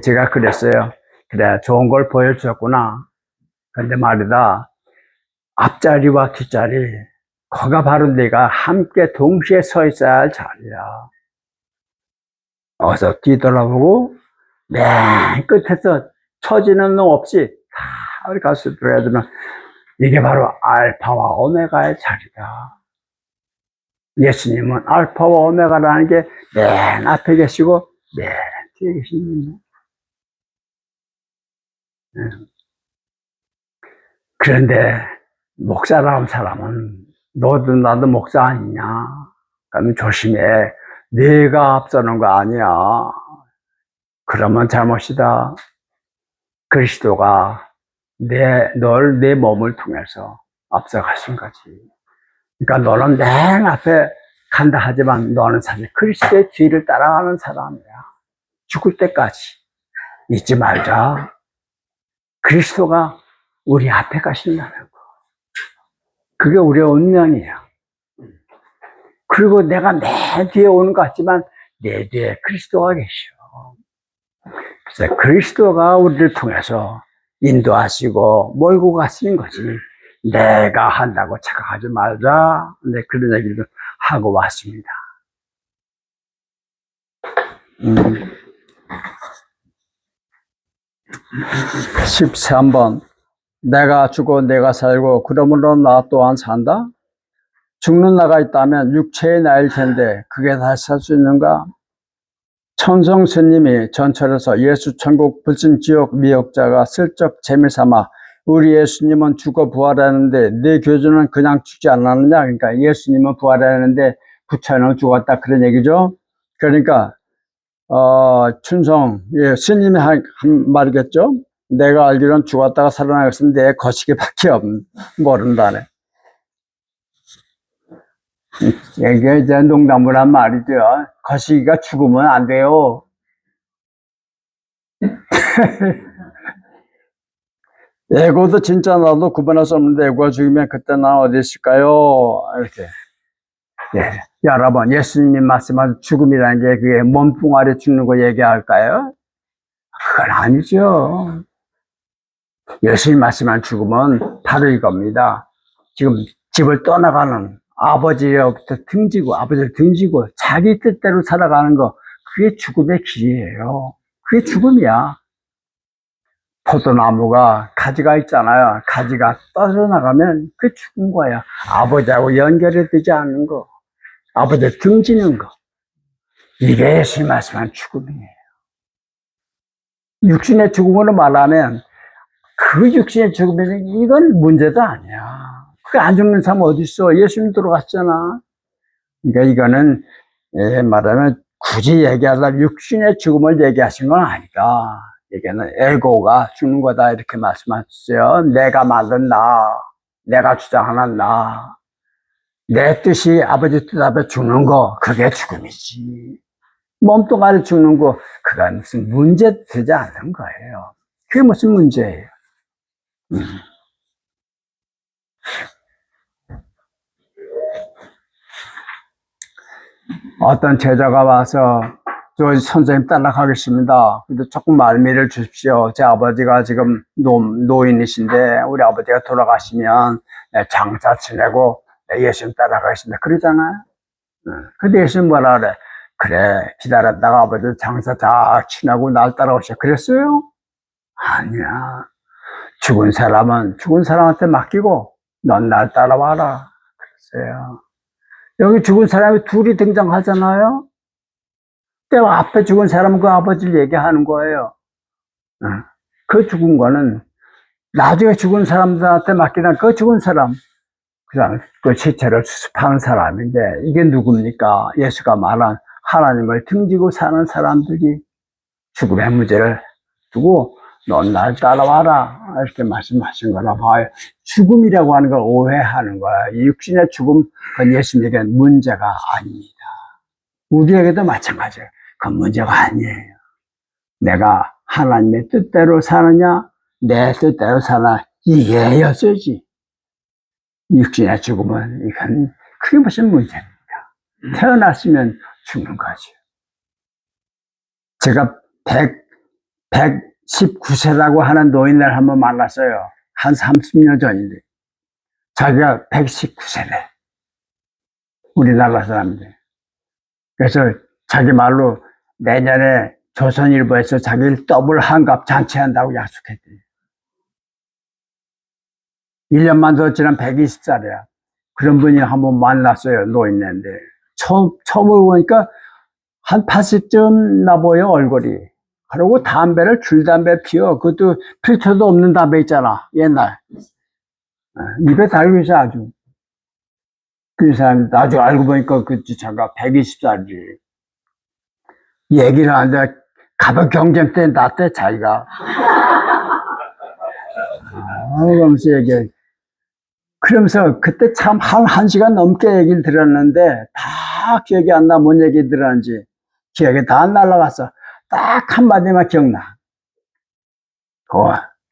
제가 그랬어요. 그래, 좋은 걸 보여주셨구나. 근데 말이다, 앞자리와 뒷자리, 거가 바로 내가 함께 동시에 서 있어야 할 자리야. 어서 뒤돌아보고, 맨 끝에서 처지는 놈 없이 다 우리 가서 들어야 되는, 이게 바로 알파와 오메가의 자리다. 예수님은 알파와 오메가라는 게 맨 앞에 계시고, 맨 뒤에 계십니다. 그런데 목사라는 사람은 너도 나도 목사 아니냐? 그러면 조심해. 네가 앞서는 거 아니야. 그러면 잘못이다. 그리스도가 널 내 몸을 통해서 앞서가신 거지. 그러니까 너는 맨 앞에 간다 하지만 너는 사실 그리스도의 뒤를 따라가는 사람이야. 죽을 때까지 잊지 말자. 그리스도가 우리 앞에 가신다는 거. 그게 우리의 운명이에요. 그리고 내가 내 뒤에 오는 것 같지만 내 뒤에 그리스도가 계셔. 그래서 그리스도가 우리를 통해서 인도하시고 몰고 가시는 거지. 내가 한다고 착각하지 말자. 네, 그런 얘기를 하고 왔습니다. 13번. 내가 죽고 내가 살고 그러므로 나 또한 산다? 죽는 나가 있다면 육체의 나일 텐데 그게 다시 살 수 있는가? 천성 스님이 전철에서 예수 천국 불신 지옥 미역자가 슬쩍 재미삼아 우리 예수님은 죽어 부활하는데 내 교주는 그냥 죽지 않았느냐? 그러니까 예수님은 부활하는데 부처는 죽었다 그런 얘기죠. 그러니까 춘성 스님이 한 말이겠죠. 내가 알기로는 죽었다가 살아나겠으면 내 거시기밖에 모른다네. 이게 이제 농담을 한 말이죠. 거시기가 죽으면 안 돼요. 에고도 진짜 나도 구분할 수 없는데 에고가 죽으면 그때 난 어디 있을까요? 이렇게. 예. 여러분, 예수님이 말씀한 죽음이라는 게 그게 몸뚱아리 죽는 거 얘기할까요? 그건 아니죠. 예수님 말씀한 죽음은 바로 이겁니다. 지금 집을 떠나가는 아버지로부터 등지고, 아버지를 등지고, 자기 뜻대로 살아가는 거, 그게 죽음의 길이에요. 그게 죽음이야. 포도나무가 가지가 있잖아요. 가지가 떨어나가면 그게 죽은 거야. 아버지하고 연결이 되지 않는 거. 아버지를 등지는 거. 이게 예수님 말씀한 죽음이에요. 육신의 죽음으로 말하면 그 육신의 죽음에는 이건 문제도 아니야. 그게 안 죽는 사람 어디 있어? 예수님 돌아갔잖아. 그러니까 이거는 말하면 굳이 얘기하려면 육신의 죽음을 얘기하신 건 아니다. 이게는 에고가 죽는 거다 이렇게 말씀하셨어요. 내가 만든 나, 내가 주장하는 나. 내 뜻이 아버지 뜻 앞에 죽는 거, 그게 죽음이지. 몸뚱아리 죽는 거, 그건 무슨 문제 되지 않는 거예요. 그게 무슨 문제예요. 어떤 제자가 와서, 저 선생님 따라가겠습니다. 근데 조금 말미를 주십시오. 제 아버지가 지금 노인이신데, 우리 아버지가 돌아가시면 장사 지내고 예수님 따라가겠습니다. 그러잖아요. 근데 예수님 뭐라 그래? 그래, 기다렸다가 아버지 장사 잘 지나고 날 따라오셔. 그랬어요? 아니야. 죽은 사람은 죽은 사람한테 맡기고, 넌 날 따라와라. 그랬어요. 여기 죽은 사람이 둘이 등장하잖아요? 근데 앞에 죽은 사람은 그 아버지를 얘기하는 거예요. 그 죽은 거는 나중에 죽은 사람들한테 맡기는 그 죽은 사람, 그 다음에 그 시체를 수습하는 사람인데, 이게 누굽니까? 예수가 말한 하나님을 등지고 사는 사람들이 죽음의 문제를 두고 넌 날 따라와라 이렇게 말씀하신 거라 봐요. 죽음이라고 하는 걸 오해하는 거야. 이 육신의 죽음, 그건 예수님에게는 문제가 아닙니다. 우리에게도 마찬가지예요. 그건 문제가 아니에요. 내가 하나님의 뜻대로 사느냐, 내 뜻대로 사나, 이게 여서지. 육신의 죽음은, 이건, 그게 무슨 문제입니까? 태어났으면 죽는 거죠. 제가 119세라고 하는 노인을 한번 만났어요. 한 30년 전인데. 자기가 119세래. 우리나라 사람인데. 그래서 자기 말로 내년에 조선일보에서 자기를 더블 환갑 잔치한다고 약속했대요. 1년만 더 지난 120살이야. 그런 분이 한번 만났어요. 노인인데. 처음으로 보니까 한 80쯤 나보여, 얼굴이. 그리고 담배를 줄담배 피워. 그것도 필터도 없는 담배 있잖아. 옛날. 입에 달고 있어, 아주. 그 사람, 나중에 알고 보니까 그 자가 120살이. 얘기를 하는데, 가격 경쟁 때, 나 때 자기가. 그러면서 얘기해. 그러면서 그때 참 한 시간 넘게 얘기를 들었는데, 다 기억이 안 나, 뭔 얘기 들었는지. 기억이 다 안 날라갔어. 딱 한마디만 기억나.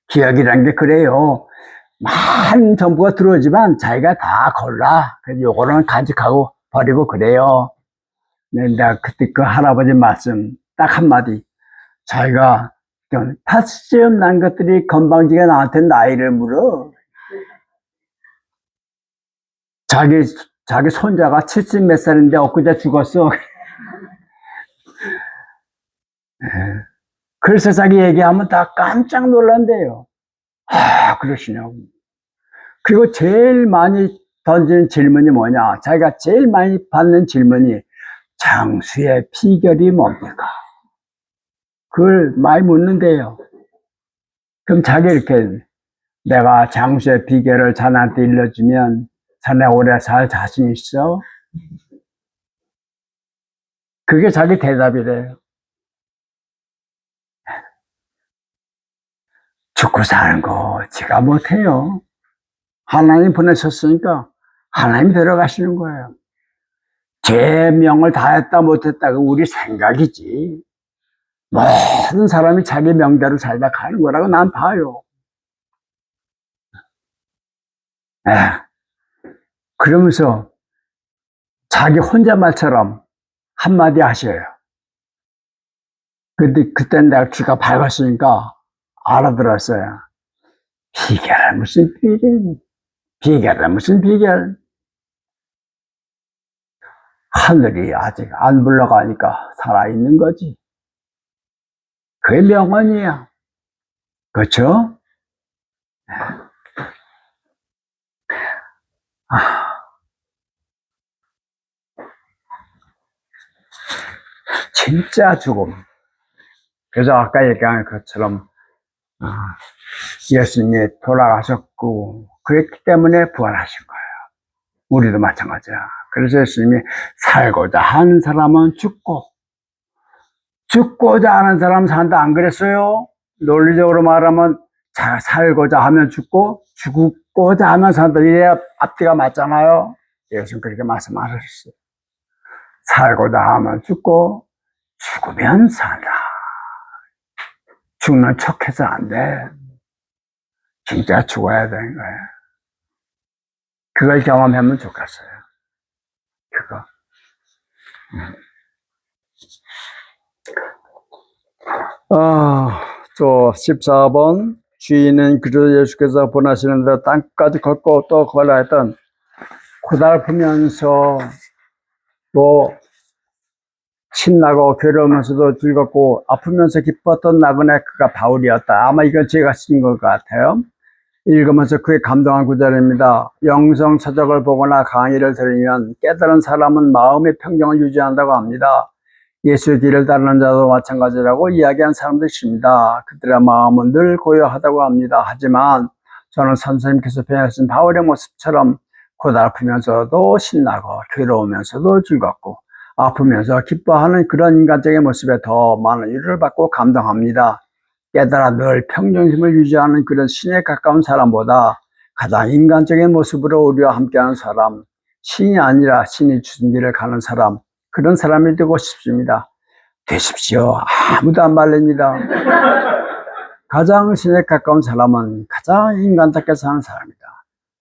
기억이란 게 그래요. 많은 정보가 들어오지만 자기가 다 골라. 그래서 요거는 간직하고 버리고 그래요. 내가 그때 그 할아버지 말씀 딱 한마디. 자기가 80쯤 난 것들이 건방지게 나한테 나이를 물어. 자기 손자가 70 몇 살인데 엊그제 죽었어. 그래서 자기 얘기하면 다 깜짝 놀란대요. 아, 그러시냐고. 그리고 제일 많이 던지는 질문이 뭐냐? 자기가 제일 많이 받는 질문이 장수의 비결이 뭡니까? 그걸 많이 묻는데요. 그럼 자기 이렇게 내가 장수의 비결을 자네한테 일러주면 자네 오래 살 자신 있어? 그게 자기 대답이래요. 죽고 사는 거 지가 못해요. 하나님 보내셨으니까 하나님이 데려가시는 거예요. 제 명을 다했다 못했다가 우리 생각이지. 모든 사람이 자기 명대로 살다 가는 거라고 난 봐요. 그러면서 자기 혼잣말처럼 한마디 하셔요. 근데 그땐 내가 귀가 밝았으니까 알아들었어요. 비결은 무슨 비결? 비결은 무슨 비결? 하늘이 아직 안 불러가니까 살아있는 거지. 그게 명언이야. 그렇죠? 진짜 죽음. 그래서 아까 얘기한 것처럼 예수님이 돌아가셨고 그랬기 때문에 부활하신 거예요. 우리도 마찬가지야. 그래서 예수님이 살고자 하는 사람은 죽고 죽고자 하는 사람은 산다, 안 그랬어요? 논리적으로 말하면 살고자 하면 죽고 죽고자 하면 산다. 이래야 앞뒤가 맞잖아요. 예수님 그렇게 말씀하셨어요. 살고자 하면 죽고 죽으면 산다. 죽는 척해서 안 돼. 진짜 죽어야 되는 거예요. 그걸 경험하면 좋겠어요. 그거. 또 14번 주인은 그저 예수께서 보내시는 데 땅까지 걷고 또 걸어야 했던 고달프면서 또 신나고 괴로우면서도 즐겁고 아프면서 기뻤던 나그네 그가 바울이었다. 아마 이건 제가 쓴 것 같아요. 읽으면서 그의 감동한 구절입니다. 영성 서적을 보거나 강의를 들으면 깨달은 사람은 마음의 평정을 유지한다고 합니다. 예수의 길을 따르는 자도 마찬가지라고 이야기한 사람도 있습니다. 그들의 마음은 늘 고요하다고 합니다. 하지만 저는 선생님께서 표현하신 바울의 모습처럼 고달프면서도 신나고 괴로우면서도 즐겁고 아프면서 기뻐하는 그런 인간적인 모습에 더 많은 위로를 받고 감동합니다. 깨달아 늘 평정심을 유지하는 그런 신에 가까운 사람보다 가장 인간적인 모습으로 우리와 함께하는 사람, 신이 아니라 신이 주신 길을 가는 사람, 그런 사람이 되고 싶습니다. 되십시오. 아무도 안 말립니다. 가장 신에 가까운 사람은 가장 인간답게 사는 사람이다.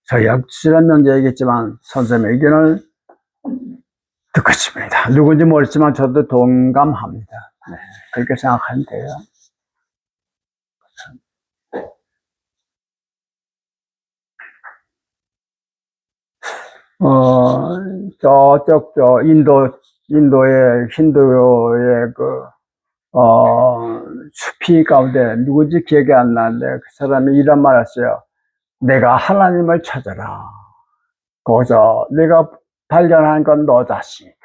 저희 역수란 명제이겠지만 선생님의 의견을 듣고 싶습니다. 누군지 모르지만 저도 동감합니다. 네, 그렇게 생각하면 돼요. 인도의 힌두교의 숲이 가운데 누군지 기억이 안 나는데 그 사람이 이런 말 했어요. 내가 하나님을 찾아라. 거기서 내가 발견한 건 너 자신이다.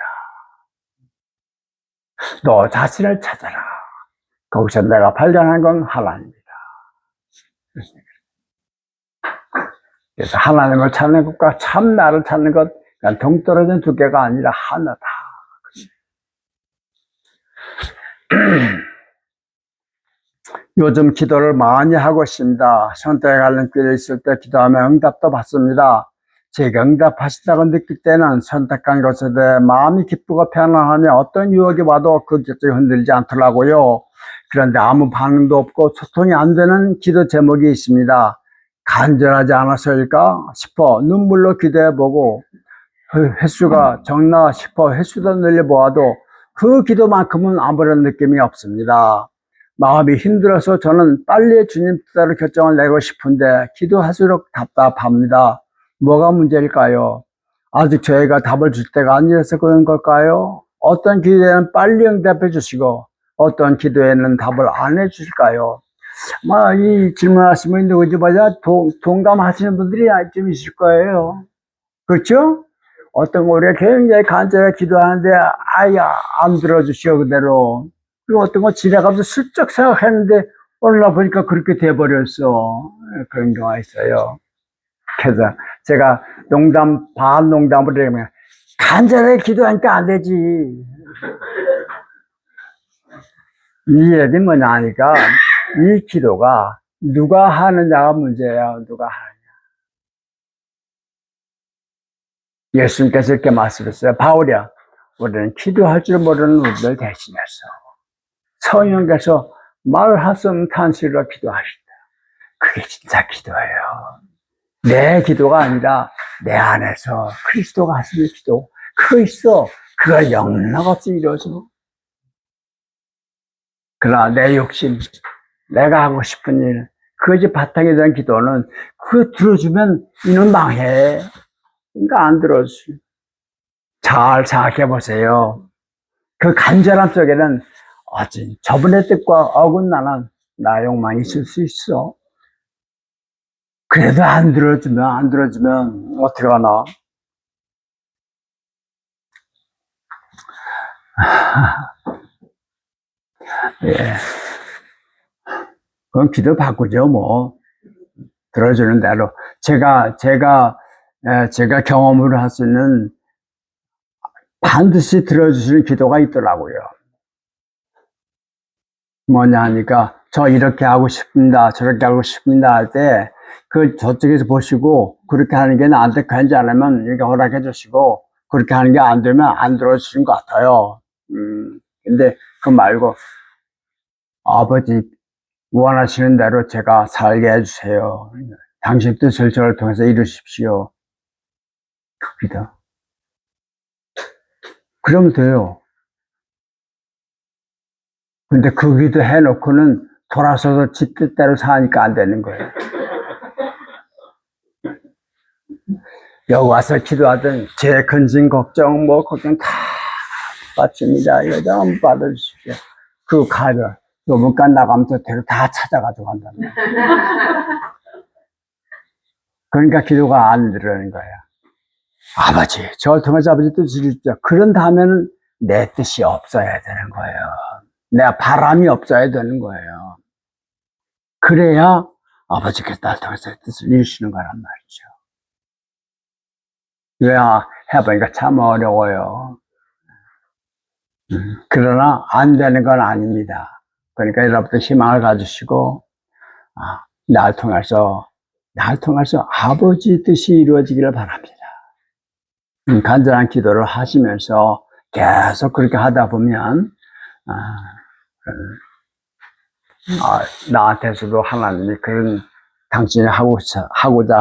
너 자신을 찾아라. 거기서 내가 발견한 건 하나님이다. 그래서 하나님을 찾는 것과 참 나를 찾는 것, 그러니까 동떨어진 두 개가 아니라 하나다. 요즘 기도를 많이 하고 있습니다. 선택의 갈림길에 있을 때 기도하면 응답도 받습니다. 제가 응답하시다고 느낄 때는 선택한 것에 대해 마음이 기쁘고 편안하며 어떤 유혹이 와도 그 결정이 흔들리지 않더라고요. 그런데 아무 반응도 없고 소통이 안 되는 기도 제목이 있습니다. 간절하지 않아서일까 싶어 눈물로 기도해보고 횟수가 적나 싶어 횟수도 늘려보아도 그 기도만큼은 아무런 느낌이 없습니다. 마음이 힘들어서 저는 빨리 주님 뜻대로 결정을 내고 싶은데 기도할수록 답답합니다. 뭐가 문제일까요? 아직 저희가 답을 줄 때가 아니라서 그런 걸까요? 어떤 기도에는 빨리 응답해 주시고 어떤 기도에는 답을 안 해주실까요? 이 질문하신 분이 누구지 보자 동감하시는 분들이 좀 있을 거예요. 그렇죠? 어떤 거 우리가 굉장히 간절하게 기도하는데 아예 안 들어주시오 그대로. 그리고 어떤 거 지나가면서 슬쩍 생각했는데 오늘 날 보니까 그렇게 돼버렸어. 그런 경우가 있어요. 그래서 제가 반농담으로 얘기하면 간절하게 기도하니까 안 되지. 이 얘기는 뭐냐 하니까 이 기도가 누가 하느냐가 문제예요. 누가 하느냐. 예수님께서 이렇게 말씀하셨어요. 바울이야, 우리는 기도할 줄 모르는 우리를 대신해서 성령께서 말할 수 없는 탄식으로 기도하신다. 그게 진짜 기도예요. 내 기도가 아니라 내 안에서 그리스도가 하시는 기도. 그거 있어. 그걸 영락없이 이루어져. 그러나 내 욕심, 내가 하고 싶은 일, 그것이 바탕이 된 기도는 그거 들어주면 이는 망해. 그러니까 안 들어줘. 잘 생각해 보세요. 그 간절함 속에는 저분의 뜻과 어긋나는 나 욕망이 있을 수 있어. 그래도 안 들어주면 어떻게 하나? 예. 그럼 기도 바꾸죠, 뭐. 들어주는 대로. 제가 경험으로 할 수 있는 반드시 들어주시는 기도가 있더라고요. 뭐냐 하니까, 저 이렇게 하고 싶습니다. 저렇게 하고 싶습니다. 할 때, 저쪽에서 보시고, 그렇게 하는 게 나한테 괜찮으면 이렇게 허락해 주시고, 그렇게 하는 게 안 되면 안 들어주신 것 같아요. 근데 그 말고, 아버지, 원하시는 대로 제가 살게 해주세요. 당신 뜻을 저를 통해서 이루십시오. 그기도. 그러면 돼요. 근데 그 기도 해놓고는 돌아서서 지 뜻대로 사니까 안 되는 거예요. 여기 와서 기도하던 제 근심 걱정, 걱정 다 받칩니다. 이거 좀 받아주십시오. 그 카드, 요번간 나가면서 대로 다 찾아가지고 간다는 거예요. 그러니까 기도가 안 들어가는 거예요. 아버지, 저를 통해서 아버지 뜻을 이루십시오. 그런 다음에는 내 뜻이 없어야 되는 거예요. 내 바람이 없어야 되는 거예요. 그래야 아버지께서 나를 통해서 뜻을 이루시는 거란 말이죠. 왜 해보니까 참 어려워요. 그러나 안 되는 건 아닙니다. 그러니까 여러분들 희망을 가지시고 나를 통해서 아버지 뜻이 이루어지기를 바랍니다. 간절한 기도를 하시면서 계속 그렇게 하다 보면 나한테서도 하나님이 그런 당신이 하고자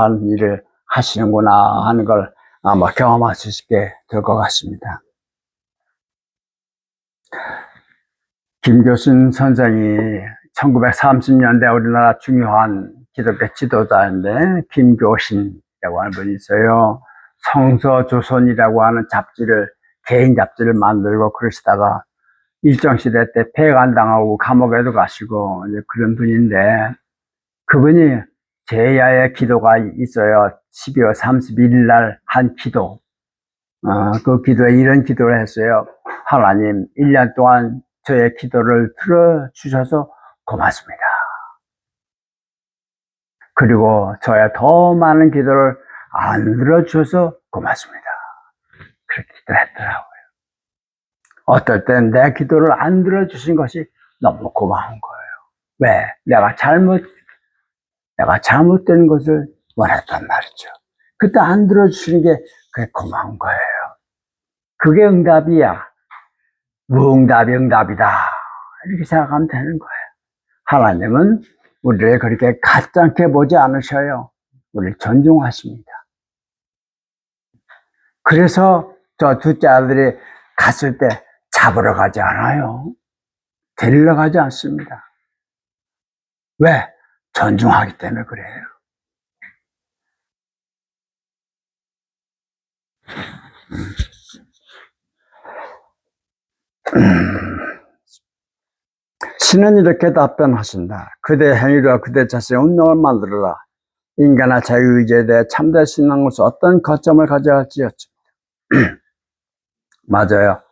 하는 일을 하시는구나 하는 걸 아마 경험할 수 있게 될 것 같습니다. 김교순 선생이 1930년대 우리나라 중요한 기독교 지도자인데 김교신이라고 하는 분이 있어요. 성서조선이라고 하는 잡지를 개인 잡지를 만들고 그러시다가 일정 시대 때 폐간당하고 감옥에도 가시고 이제 그런 분인데 그분이 제야의 기도가 있어요. 12월 31일 날 한 기도. 그 기도에 이런 기도를 했어요. 하나님, 1년 동안 저의 기도를 들어주셔서 고맙습니다. 그리고 저의 더 많은 기도를 안 들어주셔서 고맙습니다. 그렇게 기도했더라고요. 어떨 땐 내 기도를 안 들어주신 것이 너무 고마운 거예요. 왜? 내가 잘못된 것을 원했단 말이죠. 그때 안 들어주시는 게 그게 고마운 거예요. 그게 응답이야. 무응답이 응답이다. 이렇게 생각하면 되는 거예요. 하나님은 우리를 그렇게 가짜게 보지 않으셔요. 우리를 존중하십니다. 그래서 저 둘째 아들이 갔을 때 잡으러 가지 않아요. 데리러 가지 않습니다. 왜? 존중하기 때문에 그래요. 신은 이렇게 답변하신다. 그대 행위와 그대 자신의 운명을 만들어라. 인간의 자유의지에 대해 참된 신앙으로서 어떤 거점을 가져야 할지 여쭙니다. 맞아요.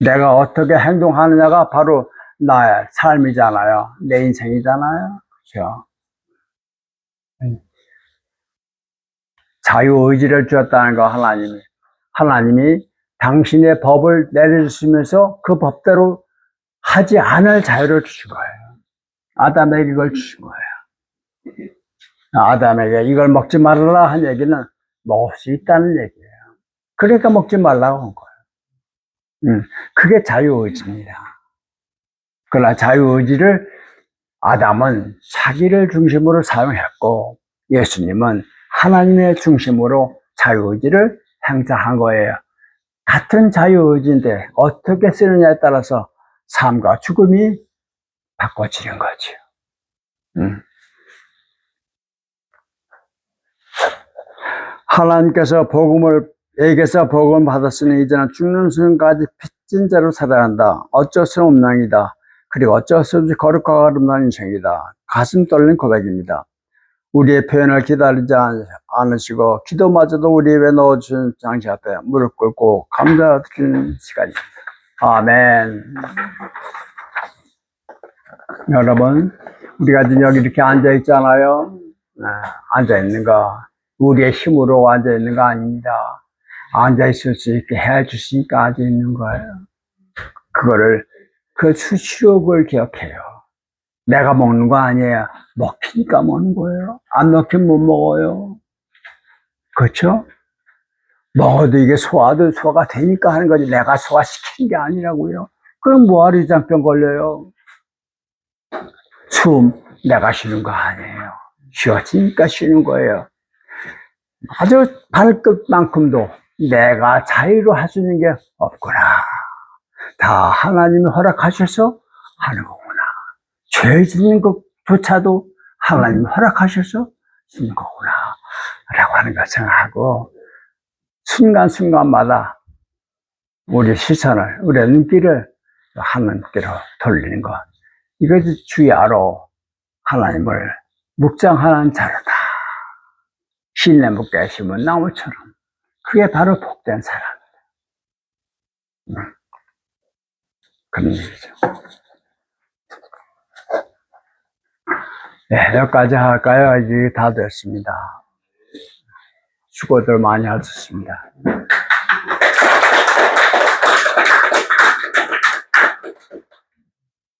내가 어떻게 행동하느냐가 바로 나의 삶이잖아요. 내 인생이잖아요. 그렇죠? 자유의지를 주었다는 거 하나님이 당신의 법을 내려주시면서 그 법대로 하지 않을 자유를 주신 거예요. 아담에게 이걸 주신 거예요. 아담에게 이걸 먹지 말아라 한 얘기는 먹을 수 있다는 얘기예요. 그러니까 먹지 말라고 한 거예요. 그게 자유의지입니다. 그러나 자유의지를 아담은 자기를 중심으로 사용했고 예수님은 하나님의 중심으로 자유의지를 행사한 거예요. 같은 자유의지인데 어떻게 쓰느냐에 따라서 삶과 죽음이 바꿔지는 거죠. 하나님께서 에게서 복음을 받았으니 이제는 죽는 순간까지 빚진 자로 살아야 한다. 어쩔 수 없는 낭이다. 그리고 어쩔 수 없이 거룩하고 아름다운 인생이다. 가슴 떨리는 고백입니다. 우리의 표현을 기다리지 않으시고 기도마저도 우리 입에 넣어주신 장치 앞에 무릎 꿇고 감사드리는 시간입니다. 아멘. 여러분, 우리가 지금 여기 이렇게 앉아있잖아요. 앉아있는 거 우리의 힘으로 앉아있는 거 아닙니다. 앉아있을 수 있게 해주시니까 앉아있는 거예요. 그 수치록을 기억해요. 내가 먹는 거 아니에요. 먹히니까 먹는 거예요. 안 먹히면 못 먹어요. 그렇죠? 먹어도 이게 소화가 되니까 하는 거지. 내가 소화시키는 게 아니라고요. 그럼 뭐하러 위장병 걸려요? 숨 내가 쉬는 거 아니에요. 쉬어지니까 쉬는 거예요. 아주 발끝만큼도 내가 자유로 할 수 있는 게 없구나. 다 하나님이 허락하셔서 하는 거구나. 죄 짓는 것조차도 하나님이 허락하셔서 짓는 거구나. 라고 하는 걸 생각하고, 순간순간마다 우리 시선을, 우리의 눈길을 하나님께로 돌리는 것. 이것이 주야로 하나님을 묵상하는 자로다. 신내 묵게 심은 나무처럼. 그게 바로 복된 사람이다. 그런 얘기죠. 네, 여기까지 할까요? 이제 다 됐습니다. 수고들 많이 하셨습니다.